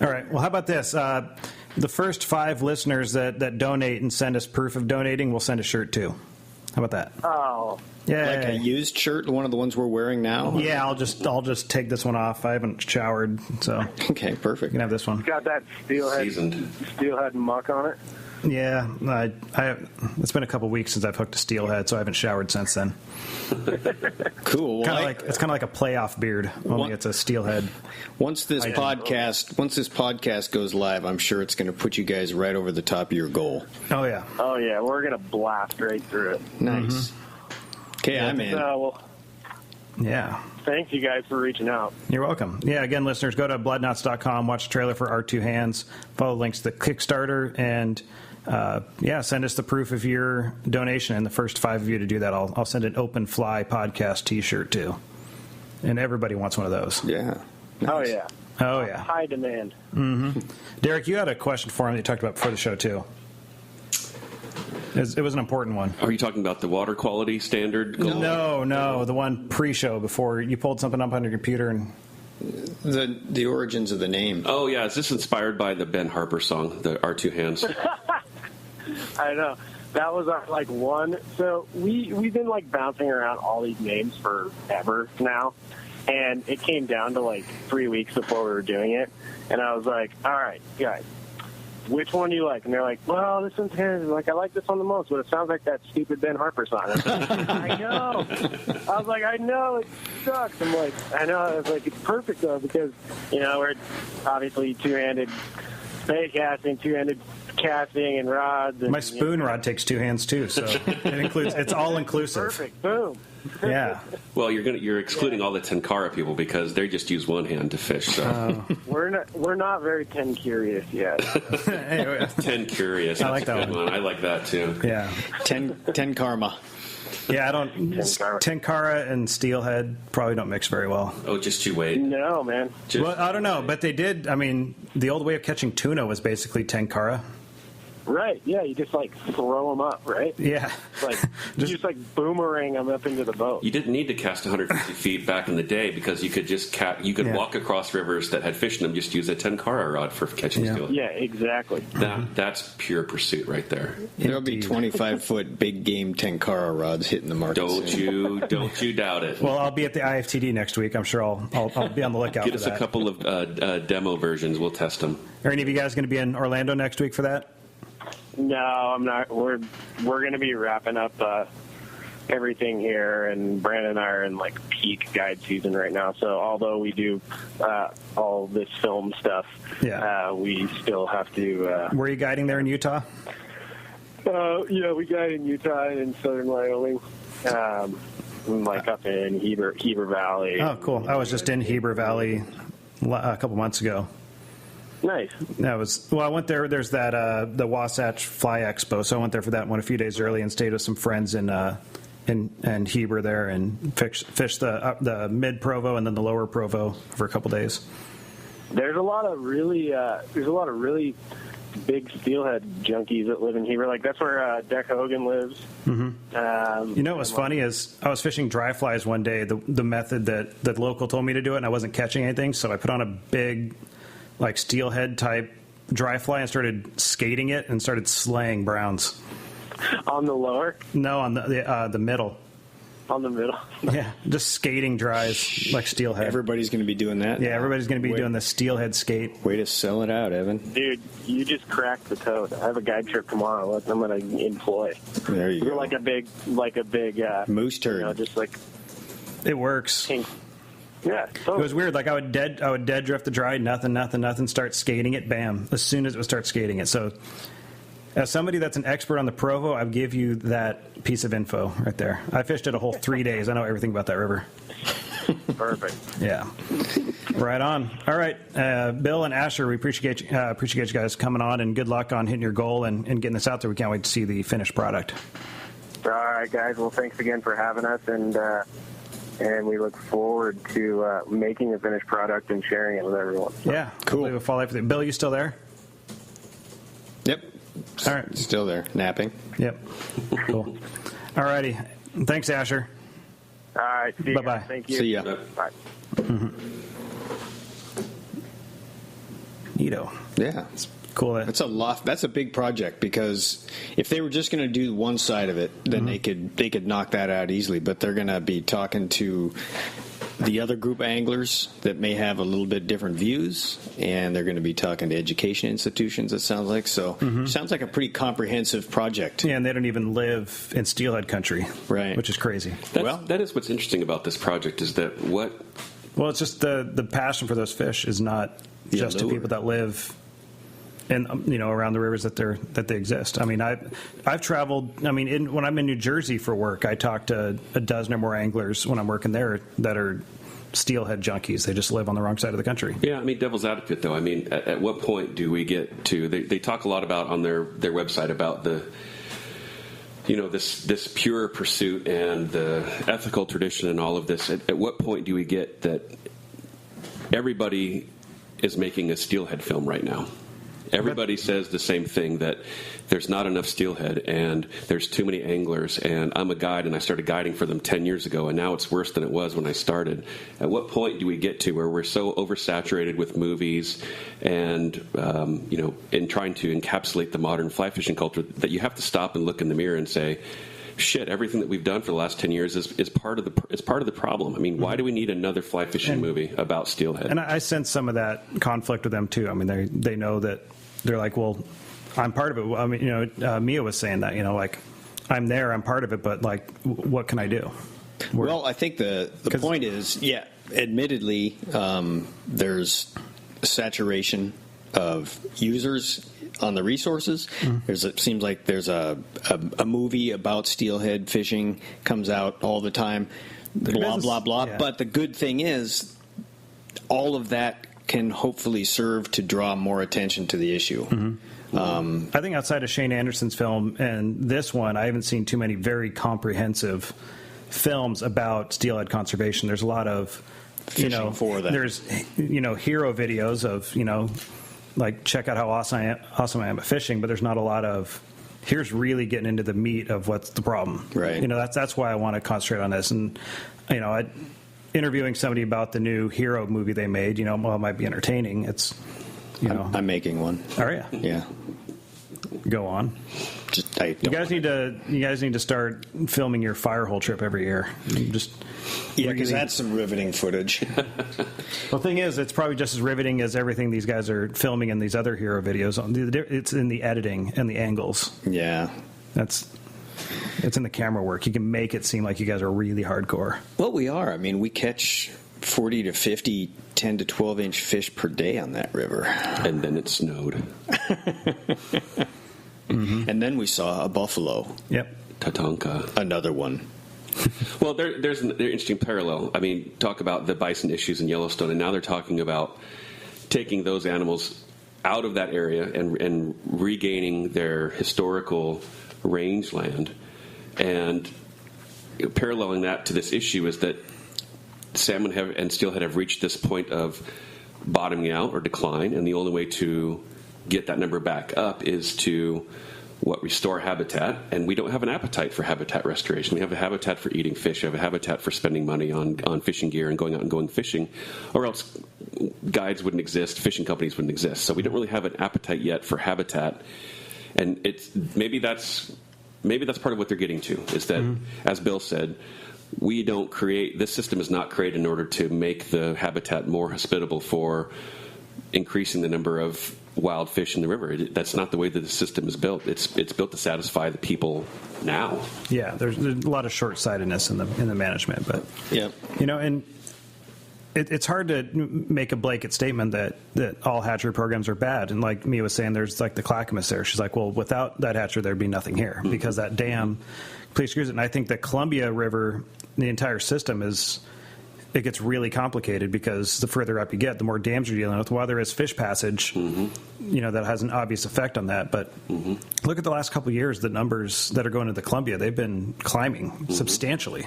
All right. Well, how about this? The first 5 listeners that donate and send us proof of donating, we'll send a shirt too. How about that? Oh. Yeah. Like a used shirt, one of the ones we're wearing now? Yeah, I'll just take this one off. I haven't showered, so. Okay, perfect. You can have this one. It's got that steelhead muck on it. Yeah, it's been a couple weeks since I've hooked a steelhead, so I haven't showered since then. Cool. Well, it's kind of like a playoff beard, only it's a steelhead. Once this podcast goes live, I'm sure it's going to put you guys right over the top of your goal. Oh yeah. Oh yeah, we're going to blast right through it. Nice. Okay, I'm in. Yeah. Thanks, you guys, for reaching out. You're welcome. Yeah, again, listeners, go to bloodknots.com, watch the trailer for Our Two Hands, follow the links to the Kickstarter, and send us the proof of your donation. And the first 5 of you to do that, I'll send an Open Fly podcast T-shirt too. And everybody wants one of those. Yeah. Nice. Oh yeah. Oh yeah. High demand. Mm-hmm. Derek, you had a question for him that you talked about before the show too. It was an important one. Are you talking about the water quality standard goal? No, the one pre-show before you pulled something up on your computer and the origins of the name. Oh yeah, is this inspired by the Ben Harper song, the Our Two Hands? I know. That was our one. So we've been bouncing around all these names forever now, and it came down to 3 weeks before we were doing it, and I was like, all right, guys, which one do you like? And they're like, well, this one's his. I like this one the most, but it sounds like that stupid Ben Harper song. I was like, I know. I was like, I know, it sucks. I'm like, I know. I was like, it's perfect, though, because, we're obviously two-handed spay casting, two-handed casting and rods. And, my spoon rod takes 2 hands, too, so it's all-inclusive. Perfect. Boom. Yeah. Well, you're excluding all the Tenkara people because they just use one hand to fish. So we're not very ten curious yet. Anyway. 10 curious. I like that one. I like that too. Yeah. 10 karma. Yeah, I don't. Tenkara and steelhead probably don't mix very well. Oh, just you wait. No, man. Well, I don't know, but they did. I mean, the old way of catching tuna was basically Tenkara. Right, yeah, you just throw them up, right? Yeah. You just boomerang them up into the boat. You didn't need to cast 150 feet back in the day because you could just walk across rivers that had fish in them, just use a Tenkara rod for catching steelhead. Yeah, exactly. That's pure pursuit right there. There'll be 25-foot big game Tenkara rods hitting the market. Don't you doubt it. Well, I'll be at the IFTD next week. I'm sure I'll be on the lookout Get for us that. a couple of demo versions. We'll test them. Are any of you guys going to be in Orlando next week for that? No, I'm not. We're going to be wrapping up everything here, and Brandon and I are in peak guide season right now. So although we do all this film stuff, we still have to. Were you guiding there in Utah? Yeah, we guide in Utah and in southern Wyoming, up in Heber Valley. Oh, cool! I was just in Heber Valley a couple months ago. Nice. I went there. There's that the Wasatch Fly Expo, so I went there for that one a few days early and stayed with some friends in Heber there and fished the mid Provo and then the lower Provo for a couple days. There's a lot of really big steelhead junkies that live in Heber. That's where Deck Hogan lives. Mm-hmm. What's funny is I was fishing dry flies one day. The method that local told me to do it, and I wasn't catching anything, so I put on a big steelhead type dry fly and started skating it and started slaying browns. On the lower? No, on the middle. on the middle. Yeah, just skating dries like steelhead. Everybody's going to be doing that. Yeah, everybody's going to be doing the steelhead skate. Way to sell it out, Evan. Dude, you just cracked the toad. I have a guide trip tomorrow that I'm going to employ. There you You're go. like a big moose turd. You know, just like It works. pink. Yeah, It was weird. Like I would dead drift the dry, nothing. Start skating it, bam. As soon as it would start skating it. So, as somebody that's an expert on the Provo, I'll give you that piece of info right there. I fished it a whole 3 days. I know everything about that river. Perfect. Yeah, right on. All right, Bill and Asher, we appreciate you guys coming on, and good luck on hitting your goal and getting this out there. We can't wait to see the finished product. All right, guys. Well, thanks again for having us, and we look forward to making a finished product and sharing it with everyone. Yeah, Cool. We'll follow up with it. Bill, you still there? Yep. All right. Still there, napping. Yep. Cool. All righty. Thanks, Asher. All right. See you Bye-bye. guys. Thank you. See ya. Bye. Neato. Yeah. Cool. That's a lot. That's a big project, because if they were just going to do one side of it, then they could knock that out easily. But they're going to be talking to the other group of anglers that may have a little bit different views, and they're going to be talking to education institutions. It sounds like Sounds like a pretty comprehensive project. Yeah, and they don't even live in steelhead country, Right. Which is crazy. That is what's interesting about this project is that Well, it's just the passion for those fish is not just to lure. people that live in around the rivers that they exist. I mean, I've traveled. I mean, when I'm in New Jersey for work, I talk to a dozen or more anglers when I'm working there that are steelhead junkies. They just live on the wrong side of the country. Yeah, I mean, devil's advocate, though. I mean, at what point do we get to... They talk a lot about on their website about the... this pure pursuit and the ethical tradition and all of this. At what point do we get that everybody is making a steelhead film right now? Everybody says the same thing, that there's not enough steelhead and there's too many anglers, and I'm a guide and I started guiding for them 10 years ago, and now it's worse than it was when I started. At what point do we get to where we're so oversaturated with movies and in trying to encapsulate the modern fly fishing culture that you have to stop and look in the mirror and say, shit, everything that we've done for the last 10 years is part of the problem. I mean, why do we need another fly fishing movie about steelhead? And I sense some of that conflict with them too. I mean, they know that they're like, well, I'm part of it. I mean, Mia was saying that, like, I'm there, I'm part of it, but like, what can I do? Well, I think the point is, admittedly, there's saturation of users on the resources. It seems like there's a movie about steelhead fishing comes out all the time, blah, blah. Yeah. But the good thing is all of that can hopefully serve to draw more attention to the issue. I think outside of Shane Anderson's film and this one, I haven't seen too many very comprehensive films about steelhead conservation. There's a lot of Fishing for them. There's hero videos of like, check out how awesome I am at fishing, but there's not a lot of here's really getting into the meat of what's the problem. Right. That's why I want to concentrate on this. And interviewing somebody about the new hero movie they made, while it might be entertaining, it's I'm making one. Oh yeah. Yeah. Go on. You guys need to start filming your firehole trip every year. Because that's some riveting footage. The thing is, it's probably just as riveting as everything these guys are filming in these other hero videos. It's in the editing and the angles. Yeah. It's in the camera work. You can make it seem like you guys are really hardcore. Well, we are. I mean, we catch 40 to 50 10 to 12 inch fish per day on that river. And then it snowed. And then we saw a buffalo. Yep. Tatanka. Another one. Well, there's an interesting parallel. I mean, talk about the bison issues in Yellowstone, and now they're talking about taking those animals out of that area and regaining their historical rangeland. And paralleling that to this issue is that salmon and steelhead have reached this point of bottoming out or decline, and the only way to get that number back up is to restore habitat. And we don't have an appetite for habitat restoration. We have a habitat for eating fish. We have a habitat for spending money on fishing gear and going out and going fishing, or else guides wouldn't exist, fishing companies wouldn't exist. So we don't really have an appetite yet for habitat. And maybe that's part of what they're getting to, is that, as Bill said, we don't create, this system is not created in order to make the habitat more hospitable for increasing the number of wild fish in the river. That's not the way that the system is built. It's built to satisfy the people now. Yeah, there's a lot of short-sightedness in the management, but Yeah. and it's hard to make a blanket statement that all hatchery programs are bad. And like Mia was saying, there's like the Clackamas there. She's like, well, without that hatchery, there'd be nothing here because that dam completely screws it. And I think the Columbia River, the entire system it gets really complicated because the further up you get, the more dams you're dealing with. While there is fish passage, that has an obvious effect on that. But look at the last couple of years, the numbers that are going to the Columbia, they've been climbing substantially.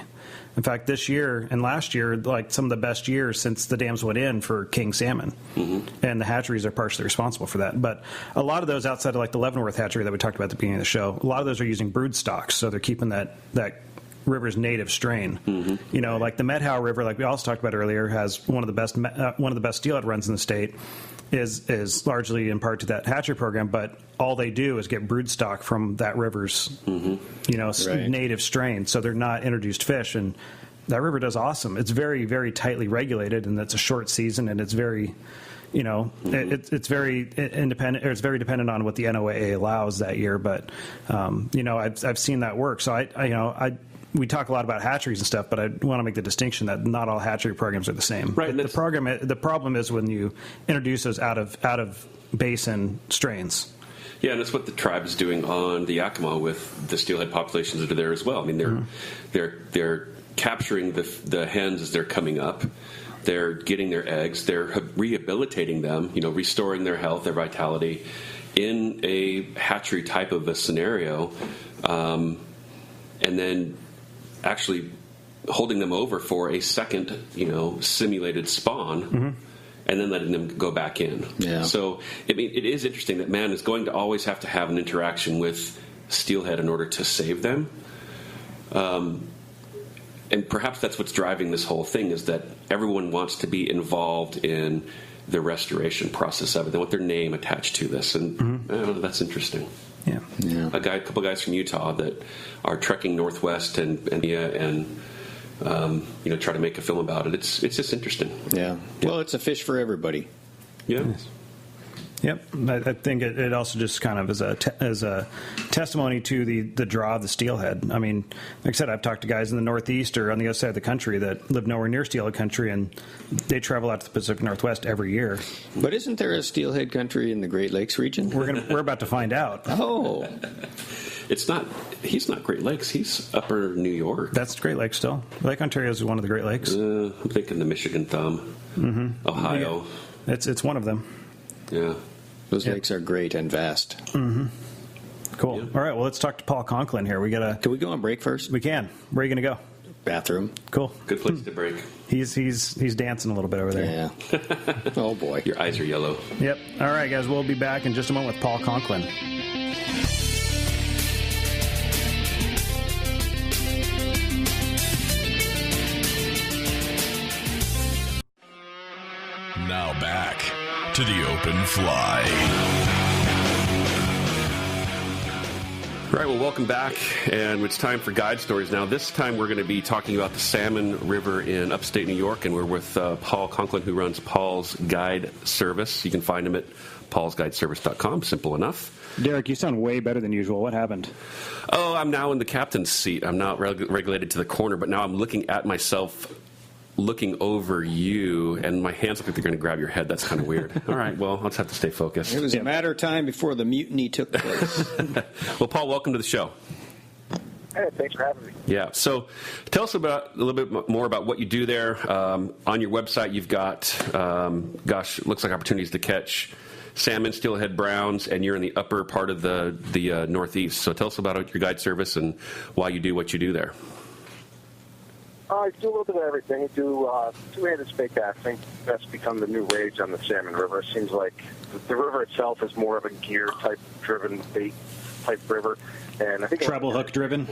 In fact, this year and last year, like some of the best years since the dams went in for king salmon. And the hatcheries are partially responsible for that. But a lot of those outside of like the Leavenworth hatchery that we talked about at the beginning of the show, a lot of those are using brood stocks. So they're keeping that river's native strain. Like the Medhow River, like we also talked about earlier, has one of the best steelhead runs in the state. Is largely in part to that hatchery program, but all they do is get brood stock from that river's, native strain. So they're not introduced fish, and that river does awesome. It's very, very tightly regulated, and it's a short season, and it's very, it's very independent, or it's very dependent on what the NOAA allows that year. But I've seen that work. So we talk a lot about hatcheries and stuff, but I want to make the distinction that not all hatchery programs are the same. Right. The problem is when you introduce those out of basin strains. Yeah, and that's what the tribe is doing on the Yakima with the steelhead populations that are there as well. I mean, they're capturing the hens as they're coming up. They're getting their eggs. They're rehabilitating them. Restoring their health, their vitality, in a hatchery type of a scenario, and then actually holding them over for a second, simulated spawn, and then letting them go back in. Yeah. So, it is interesting that man is going to always have to have an interaction with steelhead in order to save them. And perhaps that's what's driving this whole thing, is that everyone wants to be involved in the restoration process of it. They want their name attached to this, and that's interesting. Yeah. A couple guys from Utah that are trekking northwest and try to make a film about it. It's just interesting. Yeah. Well, it's a fish for everybody. Yeah. Yes. Yep, I think it also just kind of is a testimony to the draw of the steelhead. I mean, like I said, I've talked to guys in the Northeast or on the other side of the country that live nowhere near steelhead country, and they travel out to the Pacific Northwest every year. But isn't there a steelhead country in the Great Lakes region? We're about to find out. Oh. It's not. He's not Great Lakes. He's Upper New York. That's Great Lakes still. Lake Ontario is one of the Great Lakes. I'm thinking the Michigan thumb. Ohio. Yeah. It's one of them. Yeah. Those lakes are great and vast. Cool. Yeah. All right. Well, let's talk to Paul Conklin here. Can we go on break first? We can. Where are you going to go? Bathroom. Cool. Good place to break. He's dancing a little bit over there. Yeah. Oh boy. Your eyes are yellow. Yep. All right, guys. We'll be back in just a moment with Paul Conklin. Now back to the open fly. All right, well, welcome back, and it's time for guide stories now. This time we're going to be talking about the Salmon River in upstate New York, and we're with Paul Conklin, who runs Paul's Guide Service. You can find him at paulsguideservice.com. Simple enough. Derek, you sound way better than usual. What happened? Oh, I'm now in the captain's seat. I'm not regulated to the corner, but now I'm looking at myself, looking over you, and my hands look like they're going to grab your head. That's kind of weird. All right, well, I'll just have to stay focused. It was a matter of time before the mutiny took place. Well, Paul, welcome to the show. Hey, thanks for having me. Yeah, so tell us a little bit more about what you do there. On your website, you've got, it looks like opportunities to catch salmon, steelhead, browns, and you're in the upper part of the Northeast. So tell us about your guide service and why you do what you do there. I do a little bit of everything. I do two-handed spake casting. That's become the new rage on the Salmon River. It seems like the river itself is more of a gear-type driven bait-type river. And I think treble hook driven.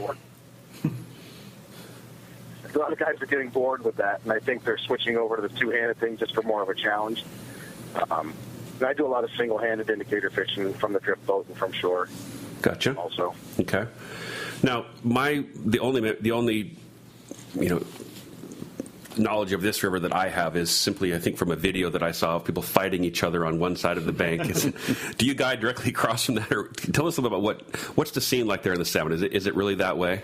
A lot of guys are getting bored with that, and I think they're switching over to the two-handed thing just for more of a challenge. And I do a lot of single-handed indicator fishing from the drift boat and from shore. Gotcha. Also. Okay. Now, the only knowledge of this river that I have is simply, I think, from a video that I saw of people fighting each other on one side of the bank. Do you guide directly across from that? Or tell us a little bit about what's the scene like there in the salmon? Is it really that way?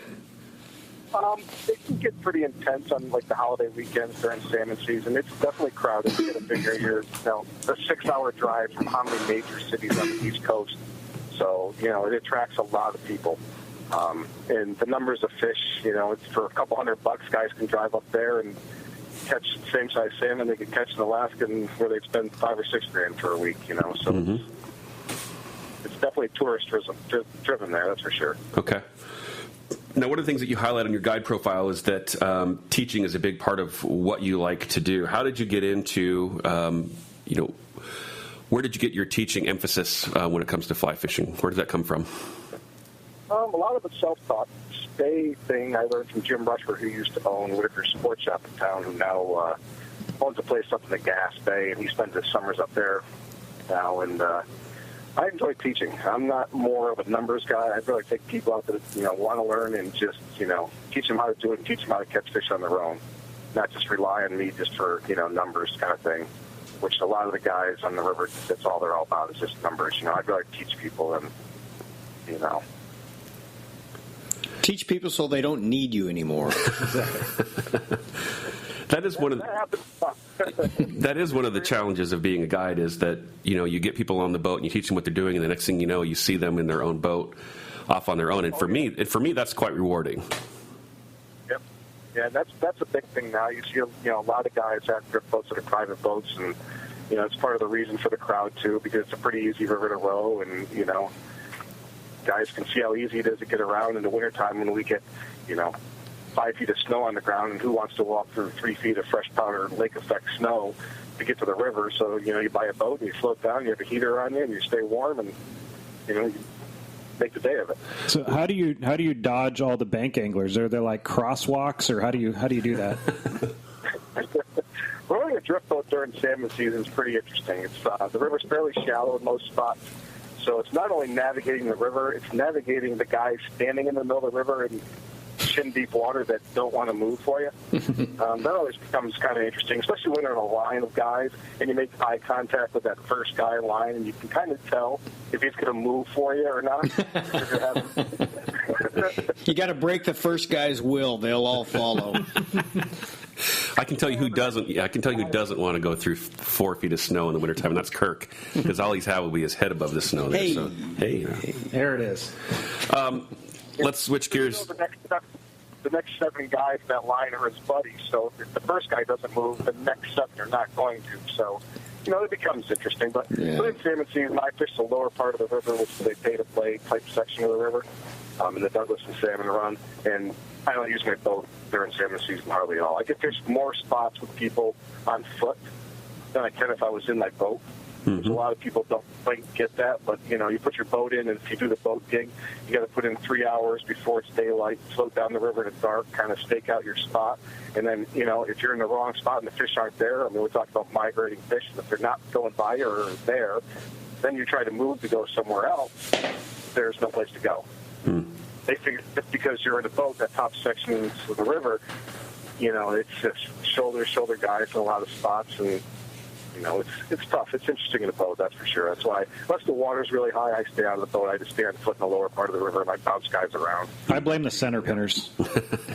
It can get pretty intense on like the holiday weekends during salmon season. It's definitely crowded. You got to figure you're a 6-hour drive from how many major cities on the East Coast. So it attracts a lot of people. And the numbers of fish, it's for a couple $100. Guys can drive up there and catch the same size salmon they could catch in Alaska, and where they'd spend $5 or $6 grand for a week. So it's definitely tourist driven there. That's for sure. Okay. Now, one of the things that you highlight on your guide profile is that teaching is a big part of what you like to do. How did you get into, where did you get your teaching emphasis when it comes to fly fishing? Where did that come from? A lot of it's self-taught. Stay thing I learned from Jim Rushford, who used to own Whitaker's Sports Shop in town, who now owns a place up in the Gas Bay, and he spends his summers up there now. And I enjoy teaching. I'm not more of a numbers guy. I'd really take people out that want to learn and just teach them how to do it and teach them how to catch fish on their own, not just rely on me just for numbers kind of thing. Which a lot of the guys on the river, that's all they're all about is just numbers. I'd rather teach people and teach people so they don't need you anymore. That is one of the challenges of being a guide is that you get people on the boat and you teach them what they're doing, and the next thing you know, you see them in their own boat, off on their own. And for me, that's quite rewarding. Yep. Yeah, that's a big thing now. You see a lot of guys have drift boats that are private boats, and it's part of the reason for the crowd too, because it's a pretty easy river to row, and guys can see how easy it is to get around in the wintertime when we get 5 feet of snow on the ground, and who wants to walk through 3 feet of fresh powder lake effect snow to get to the river? So you buy a boat and you float down, you have a heater on you, and you stay warm, and you make the day of it. So how do you dodge all the bank anglers? Are there like crosswalks, or how do you do that? Rowing a drift boat during salmon season is pretty interesting. It's the river's fairly shallow in most spots, so it's not only navigating the river, it's navigating the guys standing in the middle of the river in chin-deep water that don't want to move for you. That always becomes kind of interesting, especially when they're in a line of guys and you make eye contact with that first guy in line, and you can kind of tell if he's going to move for you or not. You got to break the first guy's will; they'll all follow. I can tell you who doesn't. Yeah, I can tell you who doesn't want to go through 4 feet of snow in the wintertime, and that's Kirk, because all he's had will be his head above the snow there. Hey, so, there it is. Let's switch gears. The next 7 guys in that line are his buddies, so if the first guy doesn't move, the next 7 are not going to. So, it becomes interesting. But in salmon season, I fish the lower part of the river, which is a pay-to-play type section of the river, in the Douglas and Salmon Run, and I don't use my boat during salmon season hardly at all. I can fish more spots with people on foot than I can if I was in my boat. Mm-hmm. A lot of people don't quite get that, but you put your boat in, and if you do the boat gig, you got to put in 3 hours before it's daylight, float down the river in the dark, kind of stake out your spot, and then if you're in the wrong spot and the fish aren't there, we're talking about migrating fish, and if they're not going by you or there, then you try to move to go somewhere else. There's no place to go. They figure just because you're in a boat, that top section of the river, it's just shoulder guys in a lot of spots, and it's tough. It's interesting in a boat, that's for sure. That's why, unless the water's really high, I stay out of the boat. I just stay on foot in the lower part of the river, and I bounce guys around. I blame the center pinners.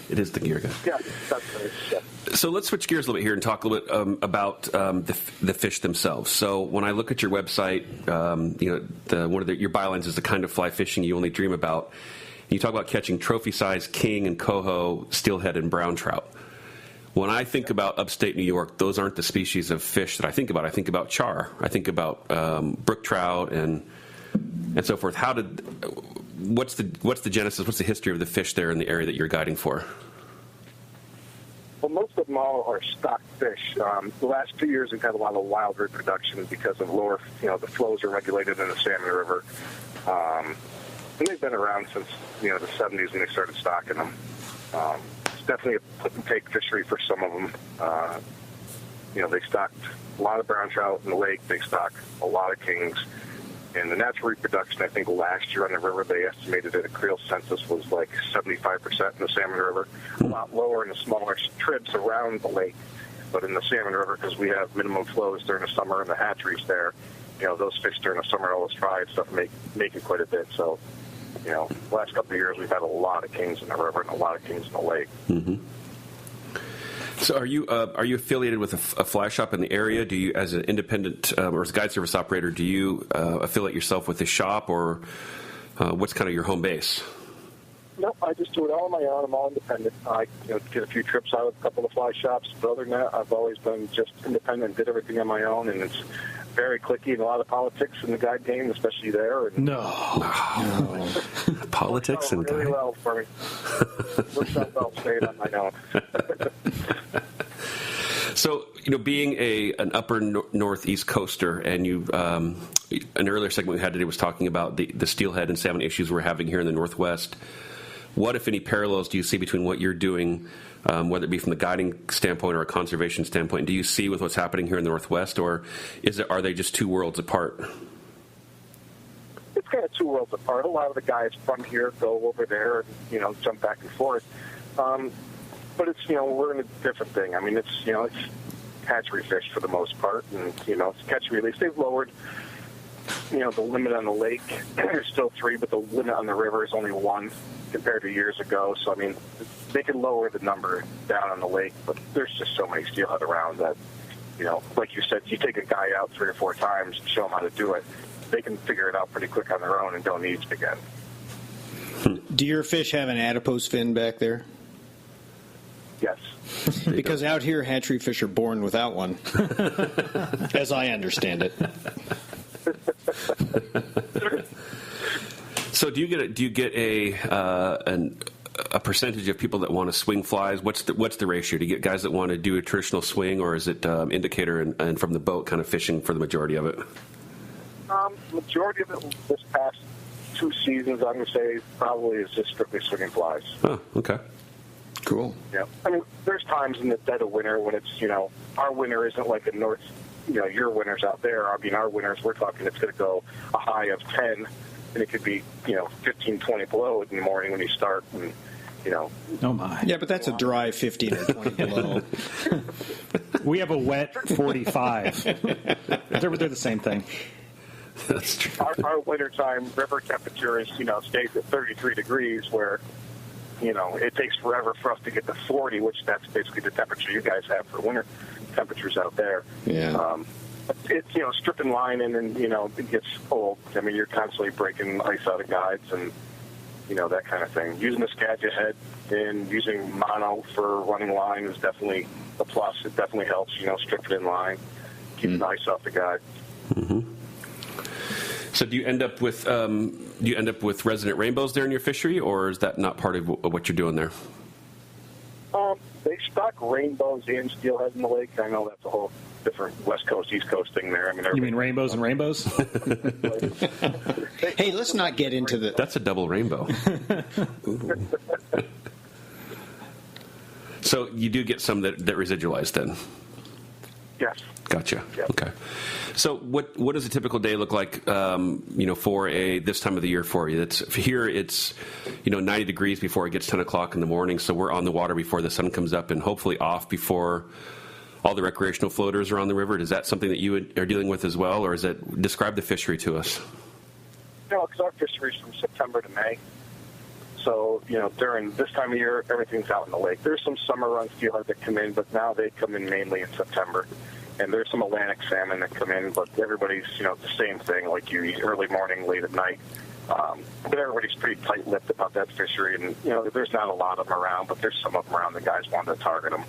It is the gear guy. Yeah, that's right. Yeah. So let's switch gears a little bit here and talk a little bit about the fish themselves. So when I look at your website, one of your bylines is the kind of fly fishing you only dream about. You talk about catching trophy-sized king and coho, steelhead, and brown trout. When I think about upstate New York, those aren't the species of fish that I think about. I think about char. I think about brook trout and so forth. What's the genesis? What's the history of the fish there in the area that you're guiding for? Well, most of them all are stock fish. The last 2 years, we've had a lot of wild reproduction because of lower, the flows are regulated in the Salmon River. And they've been around since, the 70s when they started stocking them. It's definitely a put-and-take fishery for some of them. They stocked a lot of brown trout in the lake. They stock a lot of kings. And the natural reproduction, I think last year on the river, they estimated that a creel census was like 75% in the Salmon River, a lot lower in the smaller trips around the lake. But in the Salmon River, because we have minimum flows during the summer and the hatcheries there, those fish during the summer, all those fried stuff make it quite a bit. So, the last couple of years, we've had a lot of kings in the river and a lot of kings in the lake. Mm-hmm. So are you affiliated with a fly shop in the area? Do you, as an independent or as a guide service operator, do you affiliate yourself with a shop, or what's kind of your home base? No, I just do it all on my own. I'm all independent. I get a few trips out with a couple of fly shops, but other than that, I've always been just independent, did everything on my own, and it's very cliquey and a lot of politics in the guide game, especially there. And no. Politics and really guide? well for me. Works out well staying on my own. So, being an upper northeast coaster, and you, an earlier segment we had today was talking about the steelhead and salmon issues we're having here in the Northwest. What, if any, parallels do you see between what you're doing, whether it be from the guiding standpoint or a conservation standpoint? Do you see with what's happening here in the Northwest, or are they just two worlds apart? It's kind of two worlds apart. A lot of the guys from here go over there and, jump back and forth. But it's, we're in a different thing. I mean, it's hatchery fish for the most part, and, it's catch and release. They've lowered, the limit on the lake. There's still 3, but the limit on the river is only 1 compared to years ago. So, I mean, they can lower the number down on the lake, but there's just so many steelhead around that, like you said, you take a guy out 3 or 4 times and show them how to do it, they can figure it out pretty quick on their own and don't need to again. Do your fish have an adipose fin back there? Yes. Because out here, hatchery fish are born without one, as I understand it. So do you get a percentage of people that want to swing flies? What's the ratio? Do you get guys that want to do a traditional swing, or is it indicator and from the boat kind of fishing for the majority of it? Majority of it this past 2 seasons, I'm going to say, probably is just strictly swinging flies. Oh, okay. Cool. Yeah. I mean, there's times in the dead of winter when it's, our winter isn't like a north, your winters out there. I mean, our winters, we're talking it's going to go a high of 10, and it could be, 15, 20 below in the morning when you start, and, Oh, my. Yeah, but that's a dry 15 or 20 below. We have a wet 45. They're the same thing. That's true. Our wintertime river temperature is, stays at 33 degrees, where, it takes forever for us to get to 40, which that's basically the temperature you guys have for winter temperatures out there. Yeah. It's, stripping line, and then, it gets old. I mean, you're constantly breaking ice out of guides and, that kind of thing. Using the Skagit head and using mono for running line is definitely a plus. It definitely helps, strip it in line, keep the ice off the guide. Mm-hmm. So do you end up with resident rainbows there in your fishery, or is that not part of what you're doing there? They stock rainbows and steelhead in the lake. I know that's a whole different West Coast, East Coast thing there. I mean, you mean rainbows and rainbows? Hey, let's not get into the... That's a double rainbow. So you do get some that residualize then? Yes. Gotcha. Yep. Okay. So what does a typical day look like, for this time of the year for you? Here it's 90 degrees before it gets 10 o'clock in the morning, so we're on the water before the sun comes up and hopefully off before all the recreational floaters are on the river. Is that something that you are dealing with as well, or describe the fishery to us? No, because our fishery is from September to May. So, during this time of year, everything's out in the lake. There's some summer run steelhead that come in, but now they come in mainly in September. And there's some Atlantic salmon that come in, but everybody's, the same thing, like you eat early morning, late at night. But everybody's pretty tight-lipped about that fishery. And, there's not a lot of them around, but there's some of them around. The guys want to target them.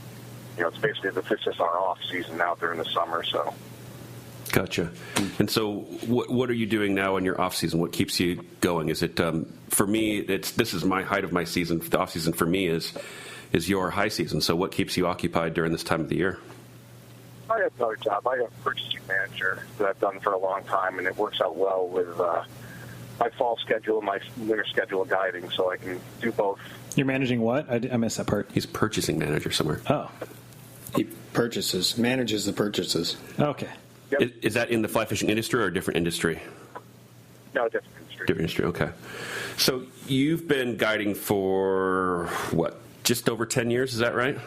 It's basically the fishes are off-season now during the summer, so... Gotcha. And so what are you doing now in your off-season? What keeps you going? Is it, for me, this is my height of my season. The off-season for me is your high season. So what keeps you occupied during this time of the year? I have another job. I have a purchasing manager that I've done for a long time, and it works out well with my fall schedule and my winter schedule of guiding, so I can do both. You're managing what? I missed that part. He's purchasing manager somewhere. Oh. He manages the purchases. Okay. Yep. Is that in the fly fishing industry or a different industry? No, different industry. Different industry, okay. So you've been guiding for, what, just over 10 years, is that right?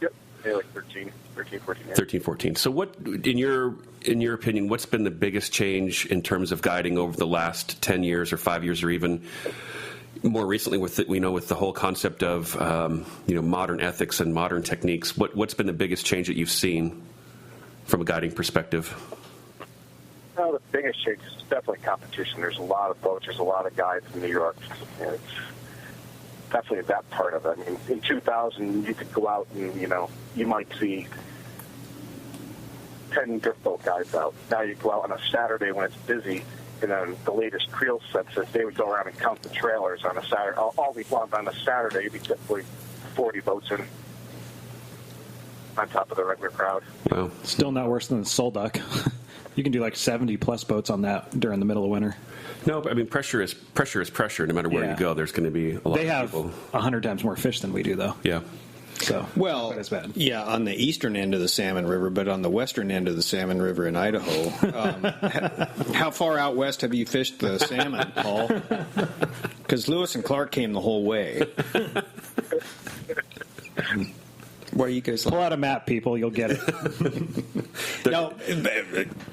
Yep, yeah, like 13, 14 years. 13, 14. So what, in your opinion, what's been the biggest change in terms of guiding over the last 10 years or 5 years or even more recently with the whole concept of modern ethics and modern techniques? What's been the biggest change that you've seen from a guiding perspective? Well, the biggest change is definitely competition. There's a lot of boats. There's a lot of guides in New York. And it's definitely that part of it. I mean, in 2000, you could go out and, you might see 10 drift boat guides out. Now you go out on a Saturday when it's busy, and then the latest creel set says they would go around and count the trailers on a Saturday. All week long on a Saturday, you'd be typically 40 boats in on top of the regular crowd. Wow. Still not worse than the Soul Duck. You can do like 70-plus boats on that during the middle of winter. No, but I mean, pressure is pressure. No matter where you go, there's going to be a lot of people. They have 100 times more fish than we do, though. Yeah. So, well, not as bad. Yeah, on the eastern end of the Salmon River, but on the western end of the Salmon River in Idaho, how far out west have you fished the salmon, Paul? Because Lewis and Clark came the whole way. Where you guys pull out a map, people? You'll get it. Now,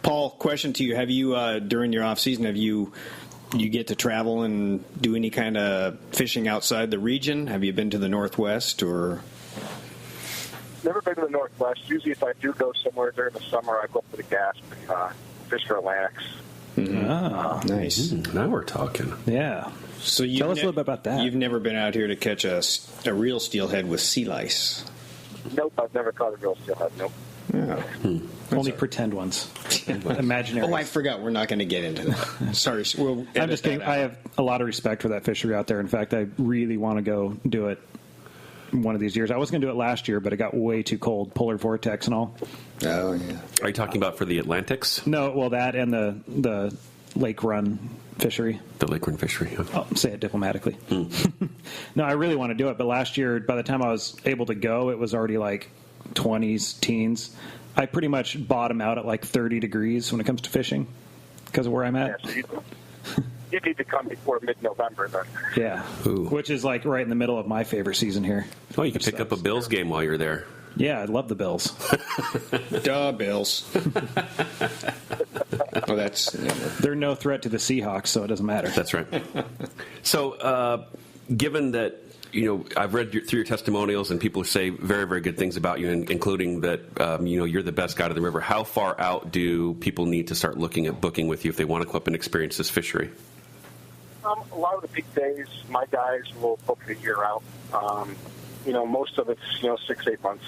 Paul, question to you: have you during your off season you get to travel and do any kind of fishing outside the region? Have you been to the Northwest or? Never been to the Northwest. Usually, if I do go somewhere during the summer, I go up to the Gasp and fish for Atlantics. Oh, nice. Now we're talking. Yeah. So tell us a little bit about that. You've never been out here to catch a real steelhead with sea lice? Nope, I've never caught a real steelhead. Nope. Yeah. Only pretend ones. Imaginary. Oh, I forgot. We're not going to get into that. Sorry. I'm just kidding. I have a lot of respect for that fishery out there. In fact, I really want to go do it one of these years. I was going to do it last year, but it got way too cold. Polar vortex and all. Oh, yeah. Are you talking about for the Atlantics? No, well, that and the Lake Run fishery. The Lake Run fishery. Okay. I'll say it diplomatically. No, I really want to do it, but last year, by the time I was able to go, it was already like 20s, teens. I pretty much bottom out at like 30 degrees when it comes to fishing because of where I'm at. Yeah, so you need to come before mid-November then. Yeah, which is like right in the middle of my favorite season here. Oh, you can pick up a Bills game while you're there. Yeah, I love the Bills. Duh, Bills. Oh, they're no threat to the Seahawks, so it doesn't matter. That's right. So, given that, I've read through your testimonials and people say very, very good things about you, including that, you're the best guide of the river. How far out do people need to start looking at booking with you if they want to come up and experience this fishery? A lot of the big days, my guys will book a year out. Most of it's, 6-8 months.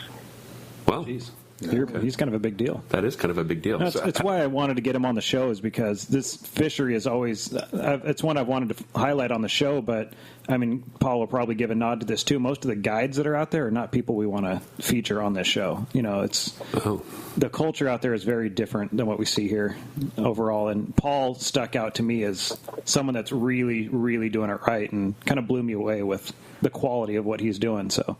Well, he's kind of a big deal. That is kind of a big deal. It's why I wanted to get him on the show, is because this fishery is always, it's one I've wanted to highlight on the show, but, I mean, Paul will probably give a nod to this, too. Most of the guides that are out there are not people we want to feature on this show. The culture out there is very different than what we see here overall, and Paul stuck out to me as someone that's really, really doing it right and kind of blew me away with the quality of what he's doing, so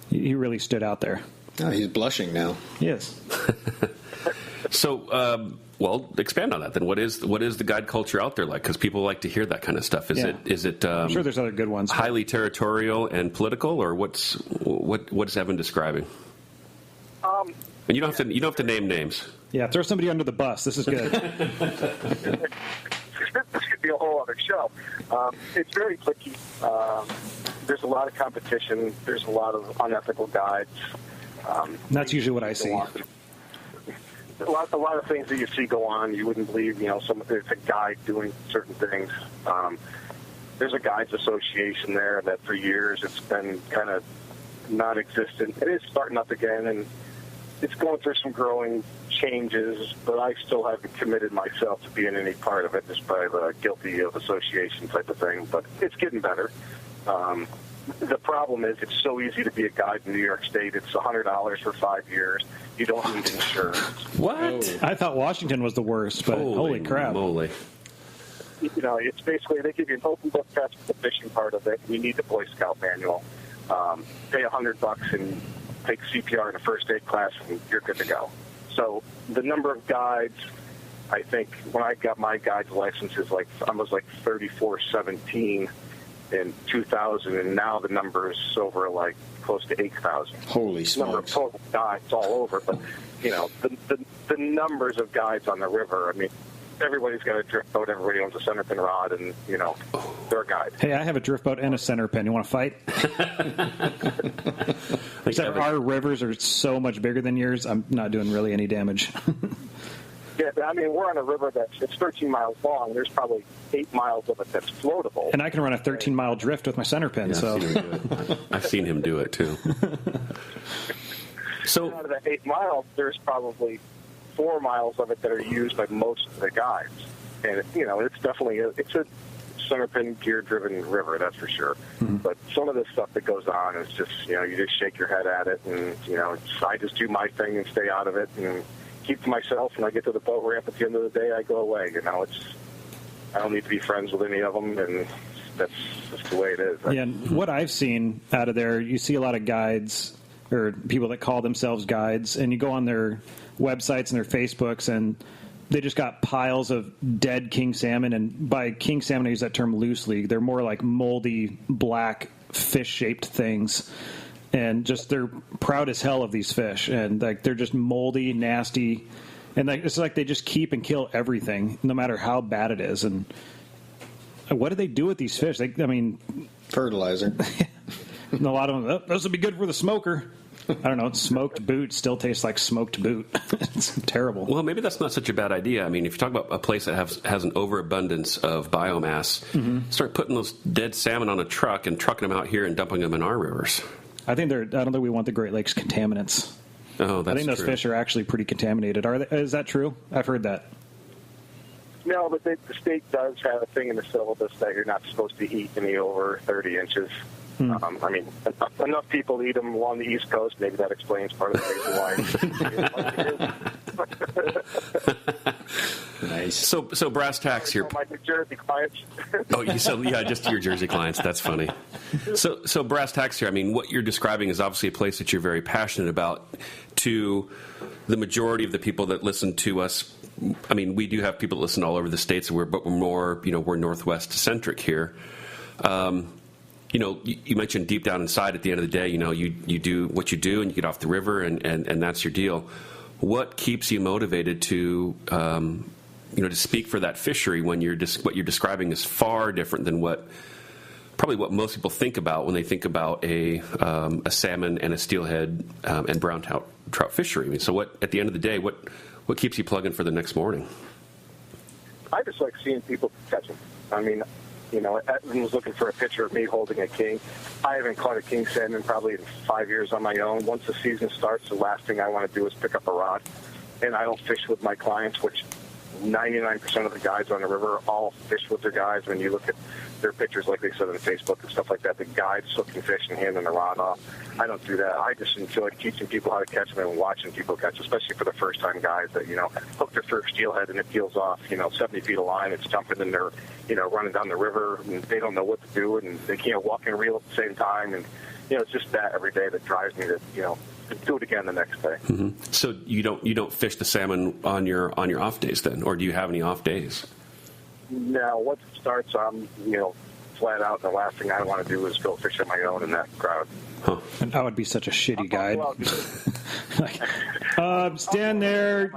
he really stood out there. Oh, he's blushing now. Yes. So, expand on that then. What is the guide culture out there like? Because people like to hear that kind of stuff. Is it? I'm sure there's other good ones. Highly territorial and political, or what is Evan describing? And you don't have to name names. Yeah, throw somebody under the bus. This is good. This could be a whole other show. It's very cliquey. There's a lot of competition. There's a lot of unethical guides. That's usually what I see. A lot of things that you see go on, you wouldn't believe. It's a guide doing certain things. There's a guides association there that for years it's been kind of non-existent. It is starting up again, and it's going through some growing changes, but I still haven't committed myself to being any part of it, just by the guilty of association type of thing. But it's getting better. The problem is it's so easy to be a guide in New York State. It's $100 for 5 years. You don't need insurance. What? Oh. I thought Washington was the worst, but holy crap. Moly. It's basically they give you an open book test for the fishing part of it. You need the Boy Scout manual. Pay $100 and take CPR in a first aid class, and you're good to go. So the number of guides I think when I got my guide's licenses, I was 3417 in 2000, and now the number is over close to 8,000. Holy smokes! Number of total guides all over, but the numbers of guides on the river. I mean, everybody's got a drift boat. Everybody owns a center pin rod, and they're a guide. Hey, I have a drift boat and a center pin. You want to fight? Except our rivers are so much bigger than yours. I'm not doing really any damage. Yeah, I mean, we're on a river it's 13 miles long. There's probably 8 miles of it that's floatable. And I can run a 13-mile drift with my center pin. Yeah, so I've seen him do it too. So out of the 8 miles, there's probably 4 miles of it that are used by most of the guides. And it's definitely it's a center pin gear-driven river, that's for sure. Mm-hmm. But some of the stuff that goes on is just you just shake your head at it, and I just do my thing and stay out of it and keep to myself. When I get to the boat ramp at the end of the day, I go away. I don't need to be friends with any of them, and that's just the way it is. Yeah, and what I've seen out of there, you see a lot of guides or people that call themselves guides, and you go on their websites and their Facebooks, and they just got piles of dead king salmon. And by king salmon, I use that term loosely. They're more like moldy, black, fish-shaped things. And just they're proud as hell of these fish, and they're just moldy, nasty, and it's like they just keep and kill everything, no matter how bad it is. And what do they do with these fish? Fertilizer. And a lot of them, those would be good for the smoker. I don't know. Smoked boot still tastes like smoked boot. It's terrible. Well, maybe that's not such a bad idea. I mean, if you talk about a place that has an overabundance of biomass, start putting those dead salmon on a truck and trucking them out here and dumping them in our rivers. I don't think we want the Great Lakes contaminants. Oh, that's I think those true. fish are actually pretty contaminated. Is that true? I've heard that. No, but the state does have a thing in the syllabus that you're not supposed to eat any over 30 inches. I mean, enough people eat them along the East Coast. Maybe that explains part of the reason why. Nice. So brass tacks here. My New Jersey clients. Just your Jersey clients. That's funny. So brass tacks here. I mean, what you're describing is obviously a place that you're very passionate about. To the majority of the people that listen to us, I mean, we do have people that listen all over the states, but we're more, we're Northwest centric here. You mentioned deep down inside at the end of the day, you do what you do and you get off the river and that's your deal. What keeps you motivated to, to speak for that fishery when what you're describing is far different than what most people think about when they think about a salmon and a steelhead and brown trout fishery? I mean, so at the end of the day, what keeps you plugging for the next morning? I just like seeing people catch them. I mean, Edwin was looking for a picture of me holding a king. I haven't caught a king salmon probably in 5 years on my own. Once the season starts, the last thing I want to do is pick up a rod. And I don't fish with my clients, which 99% of the guides on the river all fish with their guides. When you look at their pictures, like they said on Facebook and stuff like that, the guides hooking fish and handing the rod off. I don't do that. I just enjoy teaching people how to catch them and watching people catch, especially for the first-time guys that, hook their first steelhead and it peels off, 70 feet of line. It's jumping and they're, running down the river and they don't know what to do and they can't walk and reel at the same time. And, it's just that every day that drives me to, do it again the next day. Mm-hmm. So you don't fish the salmon on your off days then, or do you have any off days? No, once it starts, I'm flat out. And the last thing I want to do is go fish on my own in that crowd. Huh. And I would be such a shitty guide. Stand there,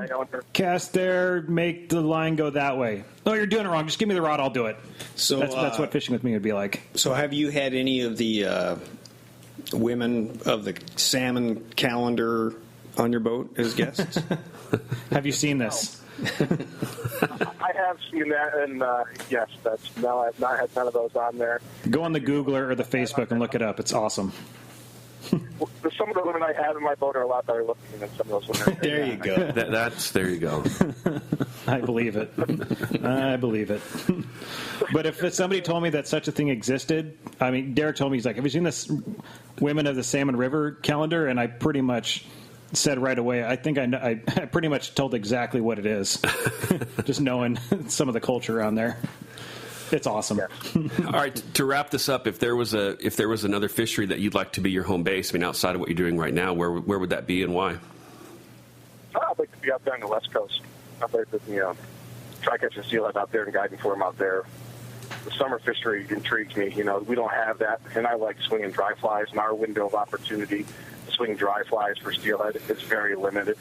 cast there, make the line go that way. Oh, you're doing it wrong. Just give me the rod. I'll do it. So that's what fishing with me would be like. So have you had any of the women of the salmon calendar on your boat as guests? Have you seen this? I have seen that, and yes, I've not had none of those on there. Go on the Googler or the Facebook and look it up. It's awesome. Some of the women I have in my boat are a lot better looking than some of those women. There you go. There you go. I believe it. But if somebody told me that such a thing existed, I mean, Derek told me, he's like, have you seen this Women of the Salmon River calendar? And I pretty much said right away, I think I pretty much told exactly what it is, just knowing some of the culture around there. It's awesome. Yeah. All right, to wrap this up, if there was another fishery that you'd like to be your home base, I mean, outside of what you're doing right now, where would that be and why? I'd like to be out there on the West Coast, up there at the try catching steelhead out there and guiding for them out there. The summer fishery intrigues me. You know, we don't have that, and I like swinging dry flies, and our window of opportunity to swing dry flies for steelhead is very limited.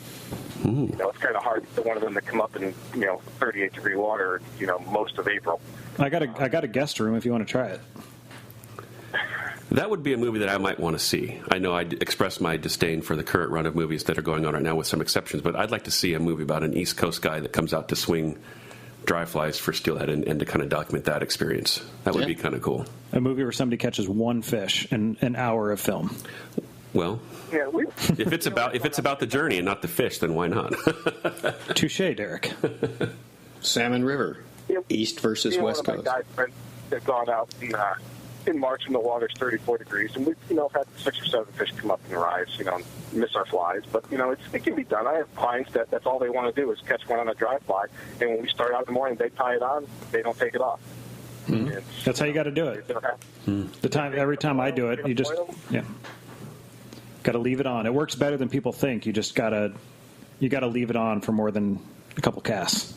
You know, it's kind of hard for one of them to come up in, 38-degree water, most of April. I got a guest room if you want to try it. That would be a movie that I might want to see. I know I expressed my disdain for the current run of movies that are going on right now with some exceptions, but I'd like to see a movie about an East Coast guy that comes out to swing dry flies for steelhead and to kind of document that experience. That would be kind of cool. A movie where somebody catches one fish in an hour of film. Well, yeah, if it's about the journey and not the fish, then why not? Touche, Derek. Salmon River, East versus West Coast. One of my guy friends have gone out in March when the water's 34 degrees, and we've had 6 or 7 fish come up and rise, miss our flies. But it can be done. I have clients that's all they want to do is catch one on a dry fly, and when we start out in the morning, they tie it on, they don't take it off. Mm-hmm. That's how you got to do it. Every time I do it, you just got to leave it on. It works better than people think. You just got to leave it on for more than a couple casts.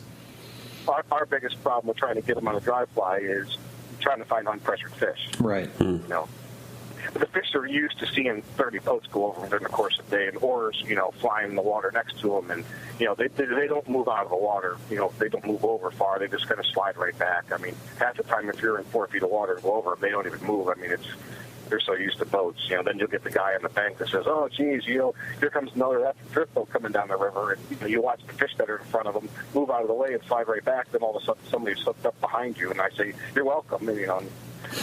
Our biggest problem with trying to get them on a dry fly is trying to find unpressured fish. Right. The fish are used to seeing 30 boats go over them during the course of the day, and oars, flying in the water next to them, and they don't move out of the water. They don't move over far. They just kind of slide right back. I mean, half the time if you're in 4 feet of water to go over them, they don't even move. I mean, they're so used to boats. Then you'll get the guy on the bank that says, "Oh, geez, here comes another drift boat coming down the river," and you watch the fish that are in front of them move out of the way and slide right back. Then all of a sudden, somebody's slipped up behind you, and I say, "You're welcome." And,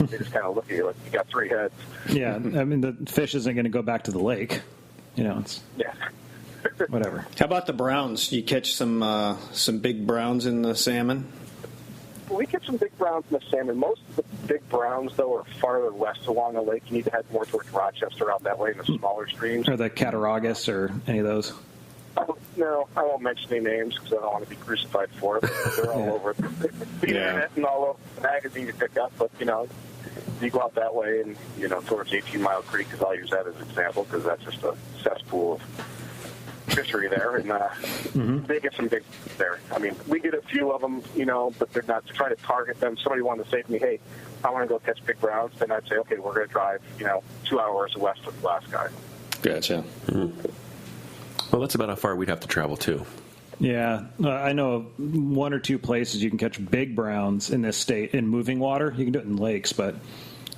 they just kind of look at you like you got 3 heads. Yeah, I mean, the fish isn't going to go back to the lake. It's whatever. How about the browns? You catch some big browns in the salmon? We get some big browns in the salmon. Most of the big browns, though, are farther west along the lake. You need to head more towards Rochester out that way in the smaller streams. Or the Cattaraugus or any of those? No, I won't mention any names because I don't want to be crucified for it. They're all over the internet and all over the magazine you pick up. But, you go out that way and, towards 18 Mile Creek, because I'll use that as an example because that's just a cesspool of fishery there, and they get some big there. I mean, we get a few of them, but they're not to try to target them. Somebody wanted to say to me, "Hey, I want to go catch big browns," then I'd say, "Okay, we're going to drive, 2 hours west of the last guy." Gotcha. Mm-hmm. Well, that's about how far we'd have to travel too. Yeah, I know of 1 or 2 places you can catch big browns in this state in moving water. You can do it in lakes, but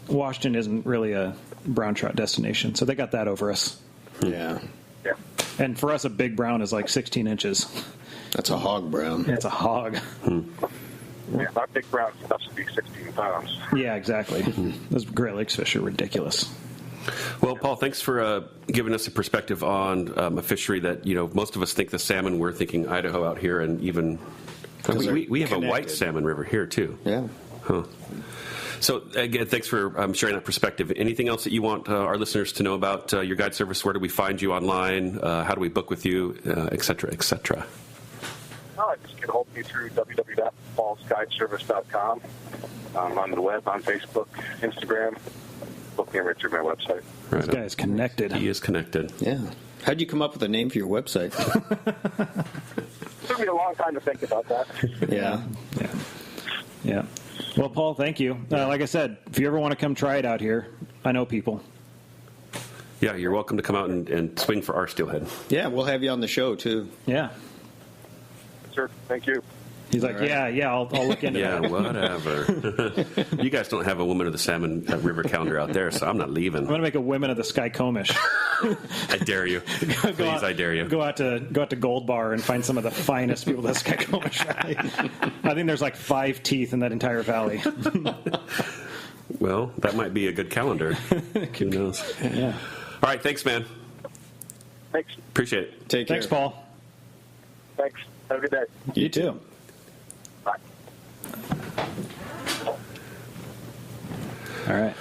Washington isn't really a brown trout destination, so they got that over us. Yeah. Yeah. And for us, a big brown is like 16 inches. That's a hog brown. It's a hog. Yeah, our big brown stuff to be 16 pounds. Yeah, exactly. Those Great Lakes fish are ridiculous. Well, Paul, thanks for giving us a perspective on a fishery that, most of us think the salmon, we're thinking Idaho out here, and even we have a white salmon river here, too. Yeah. Huh. So, again, thanks for sharing that perspective. Anything else that you want our listeners to know about your guide service? Where do we find you online? How do we book with you, et cetera, et cetera? Oh, just get a hold of me through www.paulsguideservice.com. On the web, on Facebook, Instagram. Book me right through my website. Right. This guy is connected. He is connected. Yeah. How'd you come up with a name for your website? Took me a long time to think about that. Yeah. Well, Paul, thank you. Like I said, if you ever want to come try it out here, I know people. Yeah, you're welcome to come out and swing for our steelhead. Yeah, we'll have you on the show, too. Yeah. Sure, thank you. He's like, right. yeah, I'll look into that. Yeah, whatever. You guys don't have a Women of the Salmon River calendar out there, so I'm not leaving. I'm going to make a Women of the Skycomish. I dare you. Please, I dare you. Go out to Gold Bar and find some of the finest people in the Skycomish Valley. I think there's like 5 teeth in that entire valley. Well, that might be a good calendar. Who knows? Yeah. All right, thanks, man. Thanks. Appreciate it. Take care. Thanks, Paul. Thanks. Have a good day. You too. Bye. All right.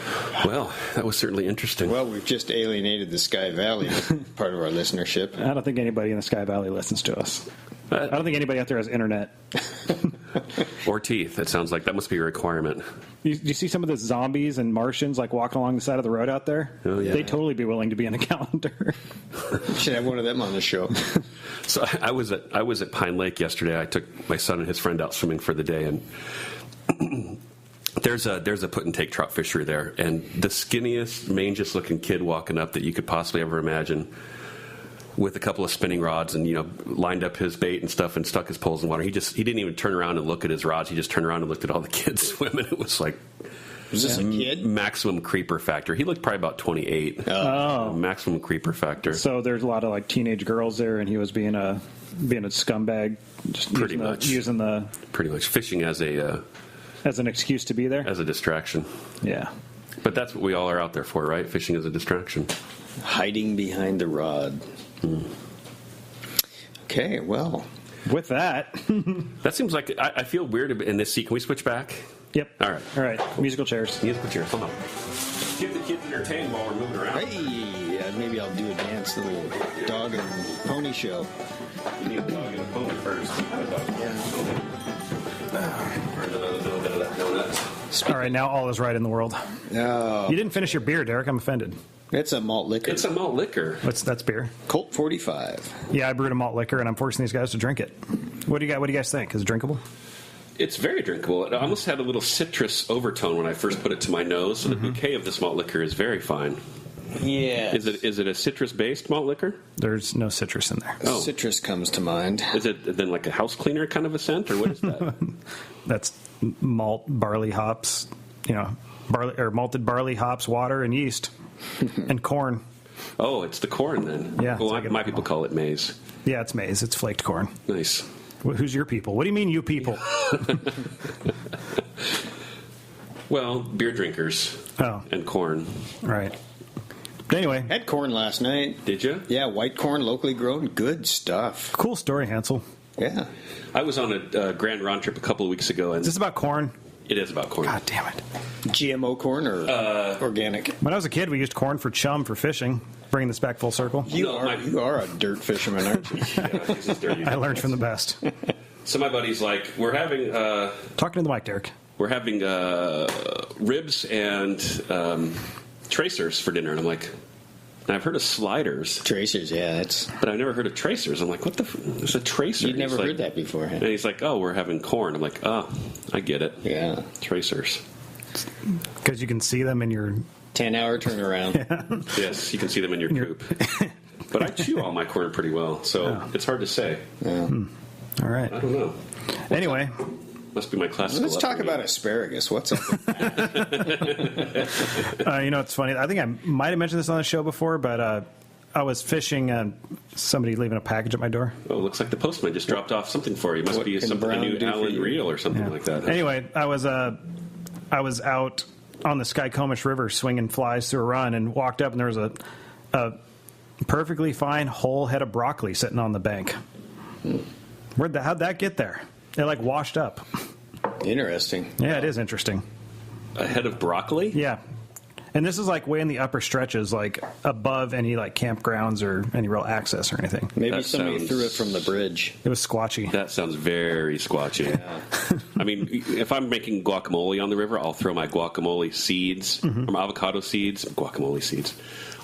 Well, that was certainly interesting. Well, we've just alienated the Sky Valley, part of our listenership. I don't think anybody in the Sky Valley listens to us. I don't think anybody out there has internet. Or teeth. It sounds like that must be a requirement. You see some of the zombies and Martians like walking along the side of the road out there? Oh, yeah. They'd totally be willing to be in a calendar. Should have one of them on the show. So I was at Pine Lake yesterday. I took my son and his friend out swimming for the day, and there's a put and take trout fishery there, and the skinniest, mangiest looking kid walking up that you could possibly ever imagine, with a couple of spinning rods, and lined up his bait and stuff, and stuck his poles in water. He didn't even turn around and look at his rods. He just turned around and looked at all the kids swimming. It was like, was this a kid? Maximum creeper factor. He looked probably about 28. Oh, maximum creeper factor. So there's a lot of like teenage girls there, and he was being a scumbag, just using the fishing as an excuse to be there, as a distraction. Yeah, but that's what we all are out there for, right? Fishing as a distraction, hiding behind the rod. Okay, well, with that, that seems like I feel weird in this seat. Can we switch back? Yep. All right. Musical chairs. Come on. Keep the kids entertained while we're moving around. Hey, maybe I'll do a dance, little dog and pony show. You need a dog and a pony first. All right, now all is right in the world. No. You didn't finish your beer, Derek. I'm offended. It's a malt liquor. It's a malt liquor. That's beer. Colt 45. Yeah, I brewed a malt liquor, and I'm forcing these guys to drink it. What do you guys think? Is it drinkable? It's very drinkable. It almost had a little citrus overtone when I first put it to my nose. So the bouquet of this malt liquor is very fine. Yeah. Is it a citrus-based malt liquor? There's no citrus in there. Oh. Citrus comes to mind. Is it then like a house cleaner kind of a scent, or what is that? That's malt, barley hops, malted barley hops, water, and yeast, and corn. Oh, it's the corn then. Yeah. Well, my people call it maize. Yeah, it's maize. It's flaked corn. Nice. Who's your people? What do you mean, you people? Well, beer drinkers. Oh. And corn. Right. Anyway. Had corn last night. Did you? Yeah, white corn, locally grown. Good stuff. Cool story, Hansel. Yeah. I was on a Grand Ron trip a couple of weeks ago. And Is this about corn? It is about corn. God damn it. GMO corn or organic? When I was a kid, we used corn for chum for fishing. Bringing this back full circle. You are a dirt fisherman, aren't you? I learned from the best. So my buddy's like, we're having... Talking to the mic, Derek. We're having ribs and tracers for dinner. And I'm like, I've heard of sliders. Tracers, yeah. But I've never heard of tracers. I'm like, what the... There's a tracer. You'd never heard that before, huh? And he's like, oh, we're having corn. I'm like, oh, I get it. Yeah. Tracers. Because you can see them in your... 10-hour turnaround. Yeah. Yes, you can see them in your coop. But I chew all my corn pretty well, so it's hard to say. Yeah. All right. I don't know. Anyway. Must be my classical. Let's talk about asparagus. What's up with that? It's funny. I think I might have mentioned this on the show before, but I was fishing and somebody leaving a package at my door. Oh, looks like the postman just dropped off something for you. Must be a new Allen reel or something like that. Anyway, I was out on the Skycomish River swinging flies through a run and walked up, and there was a perfectly fine whole head of broccoli sitting on the bank. How'd that get there? It like washed up. Interesting. Yeah, it is interesting. A head of broccoli? Yeah. And this is like way in the upper stretches, like above any like campgrounds or any real access or anything. Maybe somebody threw it from the bridge. It was squatchy. That sounds very squatchy. Yeah. I mean, if I'm making guacamole on the river, I'll throw my guacamole seeds, or my avocado seeds, guacamole seeds.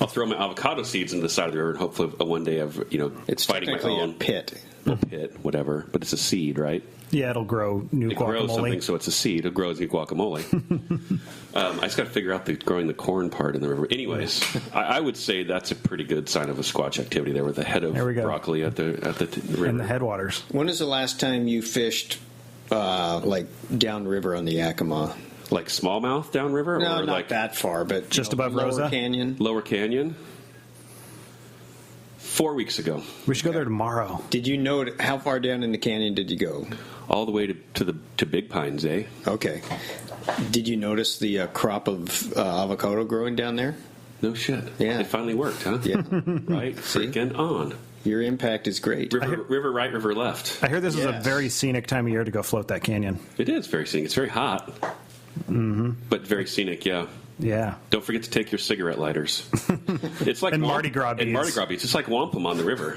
I'll throw my avocado seeds into the side of the river and hopefully one day of, it's fighting my own a pit. A pit, whatever. But it's a seed, right? Yeah, it'll grow new guacamole. It grows something, so it's a seed. It grows new guacamole. I just got to figure out growing the corn part in the river. Anyways, I would say that's a pretty good sign of a squatch activity there with the head of broccoli at the river. And the headwaters. When is the last time you fished like downriver on the Yakima? Like smallmouth downriver? No, or not like that far, but just above Lower Rosa? Canyon. Lower Canyon? 4 weeks ago. We should go there tomorrow. Did you know how far down in the canyon did you go? All the way to Big Pines, eh? Okay. Did you notice the crop of avocado growing down there? No shit. Yeah. It finally worked, huh? Yeah. Right? Freaking on. Your impact is great. River right, river left. I hear this is a very scenic time of year to go float that canyon. It is very scenic. It's very hot. Mm-hmm. But very scenic, yeah. Yeah. Don't forget to take your cigarette lighters. It's like and Mardi Gras beads. And Mardi Gras beads. It's like wampum on the river.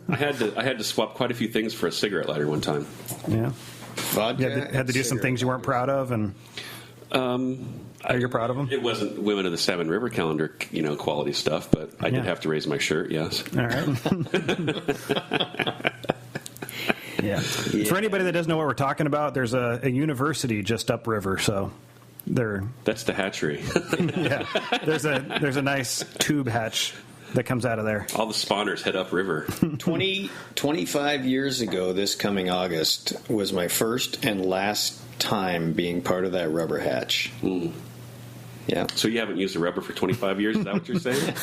I had to swap quite a few things for a cigarette lighter one time. Yeah. Vodka. You had to do some things you weren't proud of, and you're proud of them? It wasn't Women of the Salmon River calendar, quality stuff, but I did have to raise my shirt, yes. All right. Yeah. For anybody that doesn't know what we're talking about, there's a university just upriver, so that's the hatchery. Yeah. There's a nice tube hatch that comes out of there. All the spawners head upriver. 25 years ago, this coming August, was my first and last time being part of that rubber hatch. Mm. Yeah. So you haven't used a rubber for 25 years? Is that what you're saying?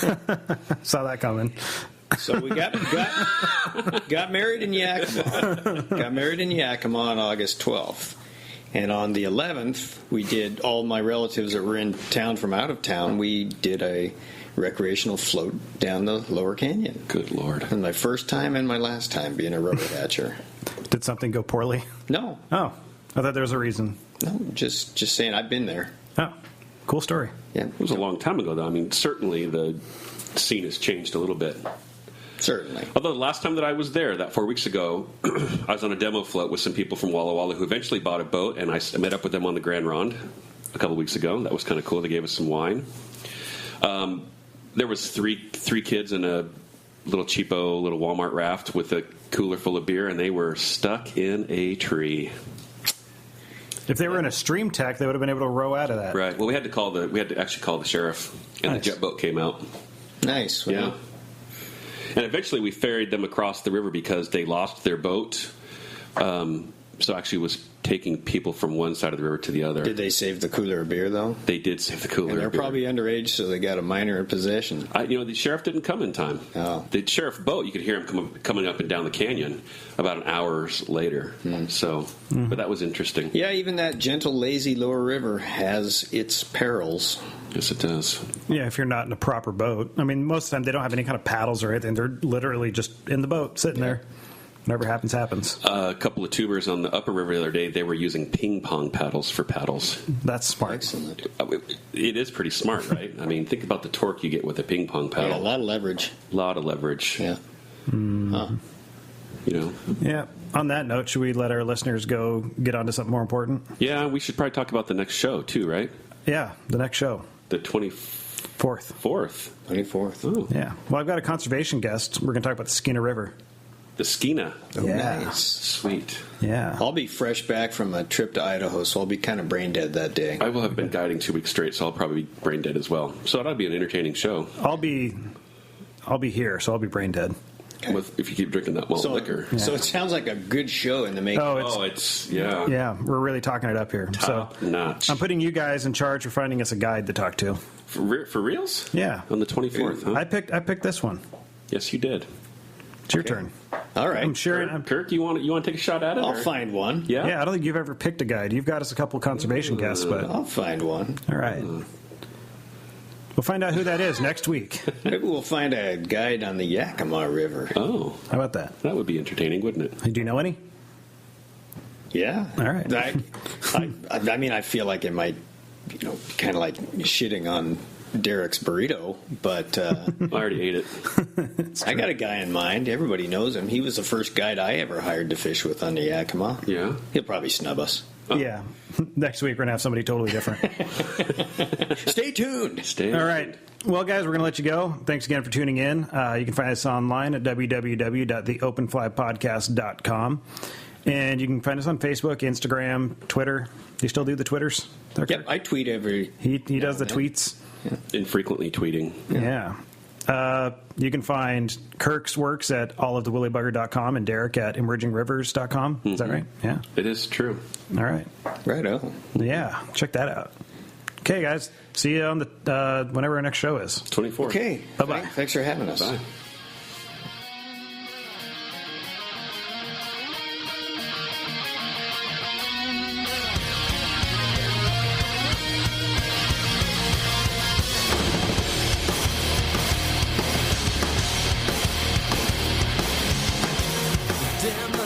Saw that coming. So we got married in Yakima. Got married in Yakima on August 12th. And on the 11th, we did, all my relatives that were in town from out of town, we did a recreational float down the lower canyon. Good Lord. And my first time and my last time being a rubber hatcher. Did something go poorly? No. Oh, I thought there was a reason. No, just saying I've been there. Oh, cool story. Yeah. It was a long time ago, though. I mean, certainly the scene has changed a little bit. Certainly. Although the last time that I was there, that 4 weeks ago, I was on a demo float with some people from Walla Walla who eventually bought a boat, and I met up with them on the Grand Ronde a couple weeks ago. That was kind of cool. They gave us some wine. There was three kids in a little cheapo little Walmart raft with a cooler full of beer, and they were stuck in a tree. If they were in a stream tech, they would have been able to row out of that. Right. Well, we had to actually call the sheriff, and Nice. the jet boat came out. Nice. Yeah. And eventually we ferried them across the river because they lost their boat. So actually it was taking people from one side of the river to the other. Did they save the cooler of beer, though? They did save the cooler And they're of beer. probably underage, so they got a minor in possession. The sheriff didn't come in time. Oh. The sheriff boat, you could hear him coming up and down the canyon about an hour later. So, but that was interesting. Yeah, even that gentle, lazy lower river has its perils. Yes, it does. Yeah, if you're not in a proper boat. I mean, most of the time they don't have any kind of paddles or anything. They're literally just in the boat, sitting there. Whatever happens, happens. A couple of tubers on the upper river the other day, they were using ping pong paddles for paddles. That's smart. Excellent. It is pretty smart, right? I mean, think about the torque you get with a ping pong paddle. Yeah, a lot of leverage. A lot of leverage. Yeah. Yeah. On that note, should we let our listeners go get on to something more important? Yeah, we should probably talk about the next show, too, right? Yeah, the next show. The 24th. 24th. Oh. Yeah. Well, I've got a conservation guest. We're going to talk about the Skeena River. The Skeena. Oh, Yeah. nice. Sweet. Yeah. I'll be fresh back from a trip to Idaho, so I'll be kind of brain dead that day. I will have been guiding 2 weeks straight, so I'll probably be brain dead as well. So that'll be an entertaining show. I'll be here, so I'll be brain dead. If you keep drinking that malt liquor. So it sounds like a good show in the making. Yeah. Yeah, we're really talking it up here. Top notch. I'm putting you guys in charge for finding us a guide to talk to. For reals? Yeah. On the 24th, huh? I picked this one. Yes, you did. It's your turn. All right. I'm sure. Kirk, you want to take a shot at it? I'll find one. Yeah? Yeah, I don't think you've ever picked a guide. You've got us a couple of conservation guests, but I'll find one. all right. We'll find out who that is next week. Maybe we'll find a guide on the Yakima River. Oh. How about that? That would be entertaining, wouldn't it? Do you know any? Yeah. All right. I mean, I feel like it might, kind of like shitting on Derek's burrito, but I already ate it. I got a guy in mind. Everybody knows him. He was the first guide I ever hired to fish with on the Yakima. Yeah? He'll probably snub us. Oh. Yeah. Next week we're going to have somebody totally different. Stay tuned. All right. Well, guys, we're going to let you go. Thanks again for tuning in. You can find us online at www.theopenflypodcast.com. And you can find us on Facebook, Instagram, Twitter. Do you still do the Twitters? Yep, I tweet every... He does the tweets. Infrequently tweeting. Yeah. You can find Kirk's works at allofthewillybugger.com and Derek at emergingrivers.com. Is that right? Yeah. It is true. All right. Right on. Yeah. Check that out. Okay, guys. See you on the whenever our next show is. 24th. Okay. Bye-bye. Thanks for having us. Bye. Damn the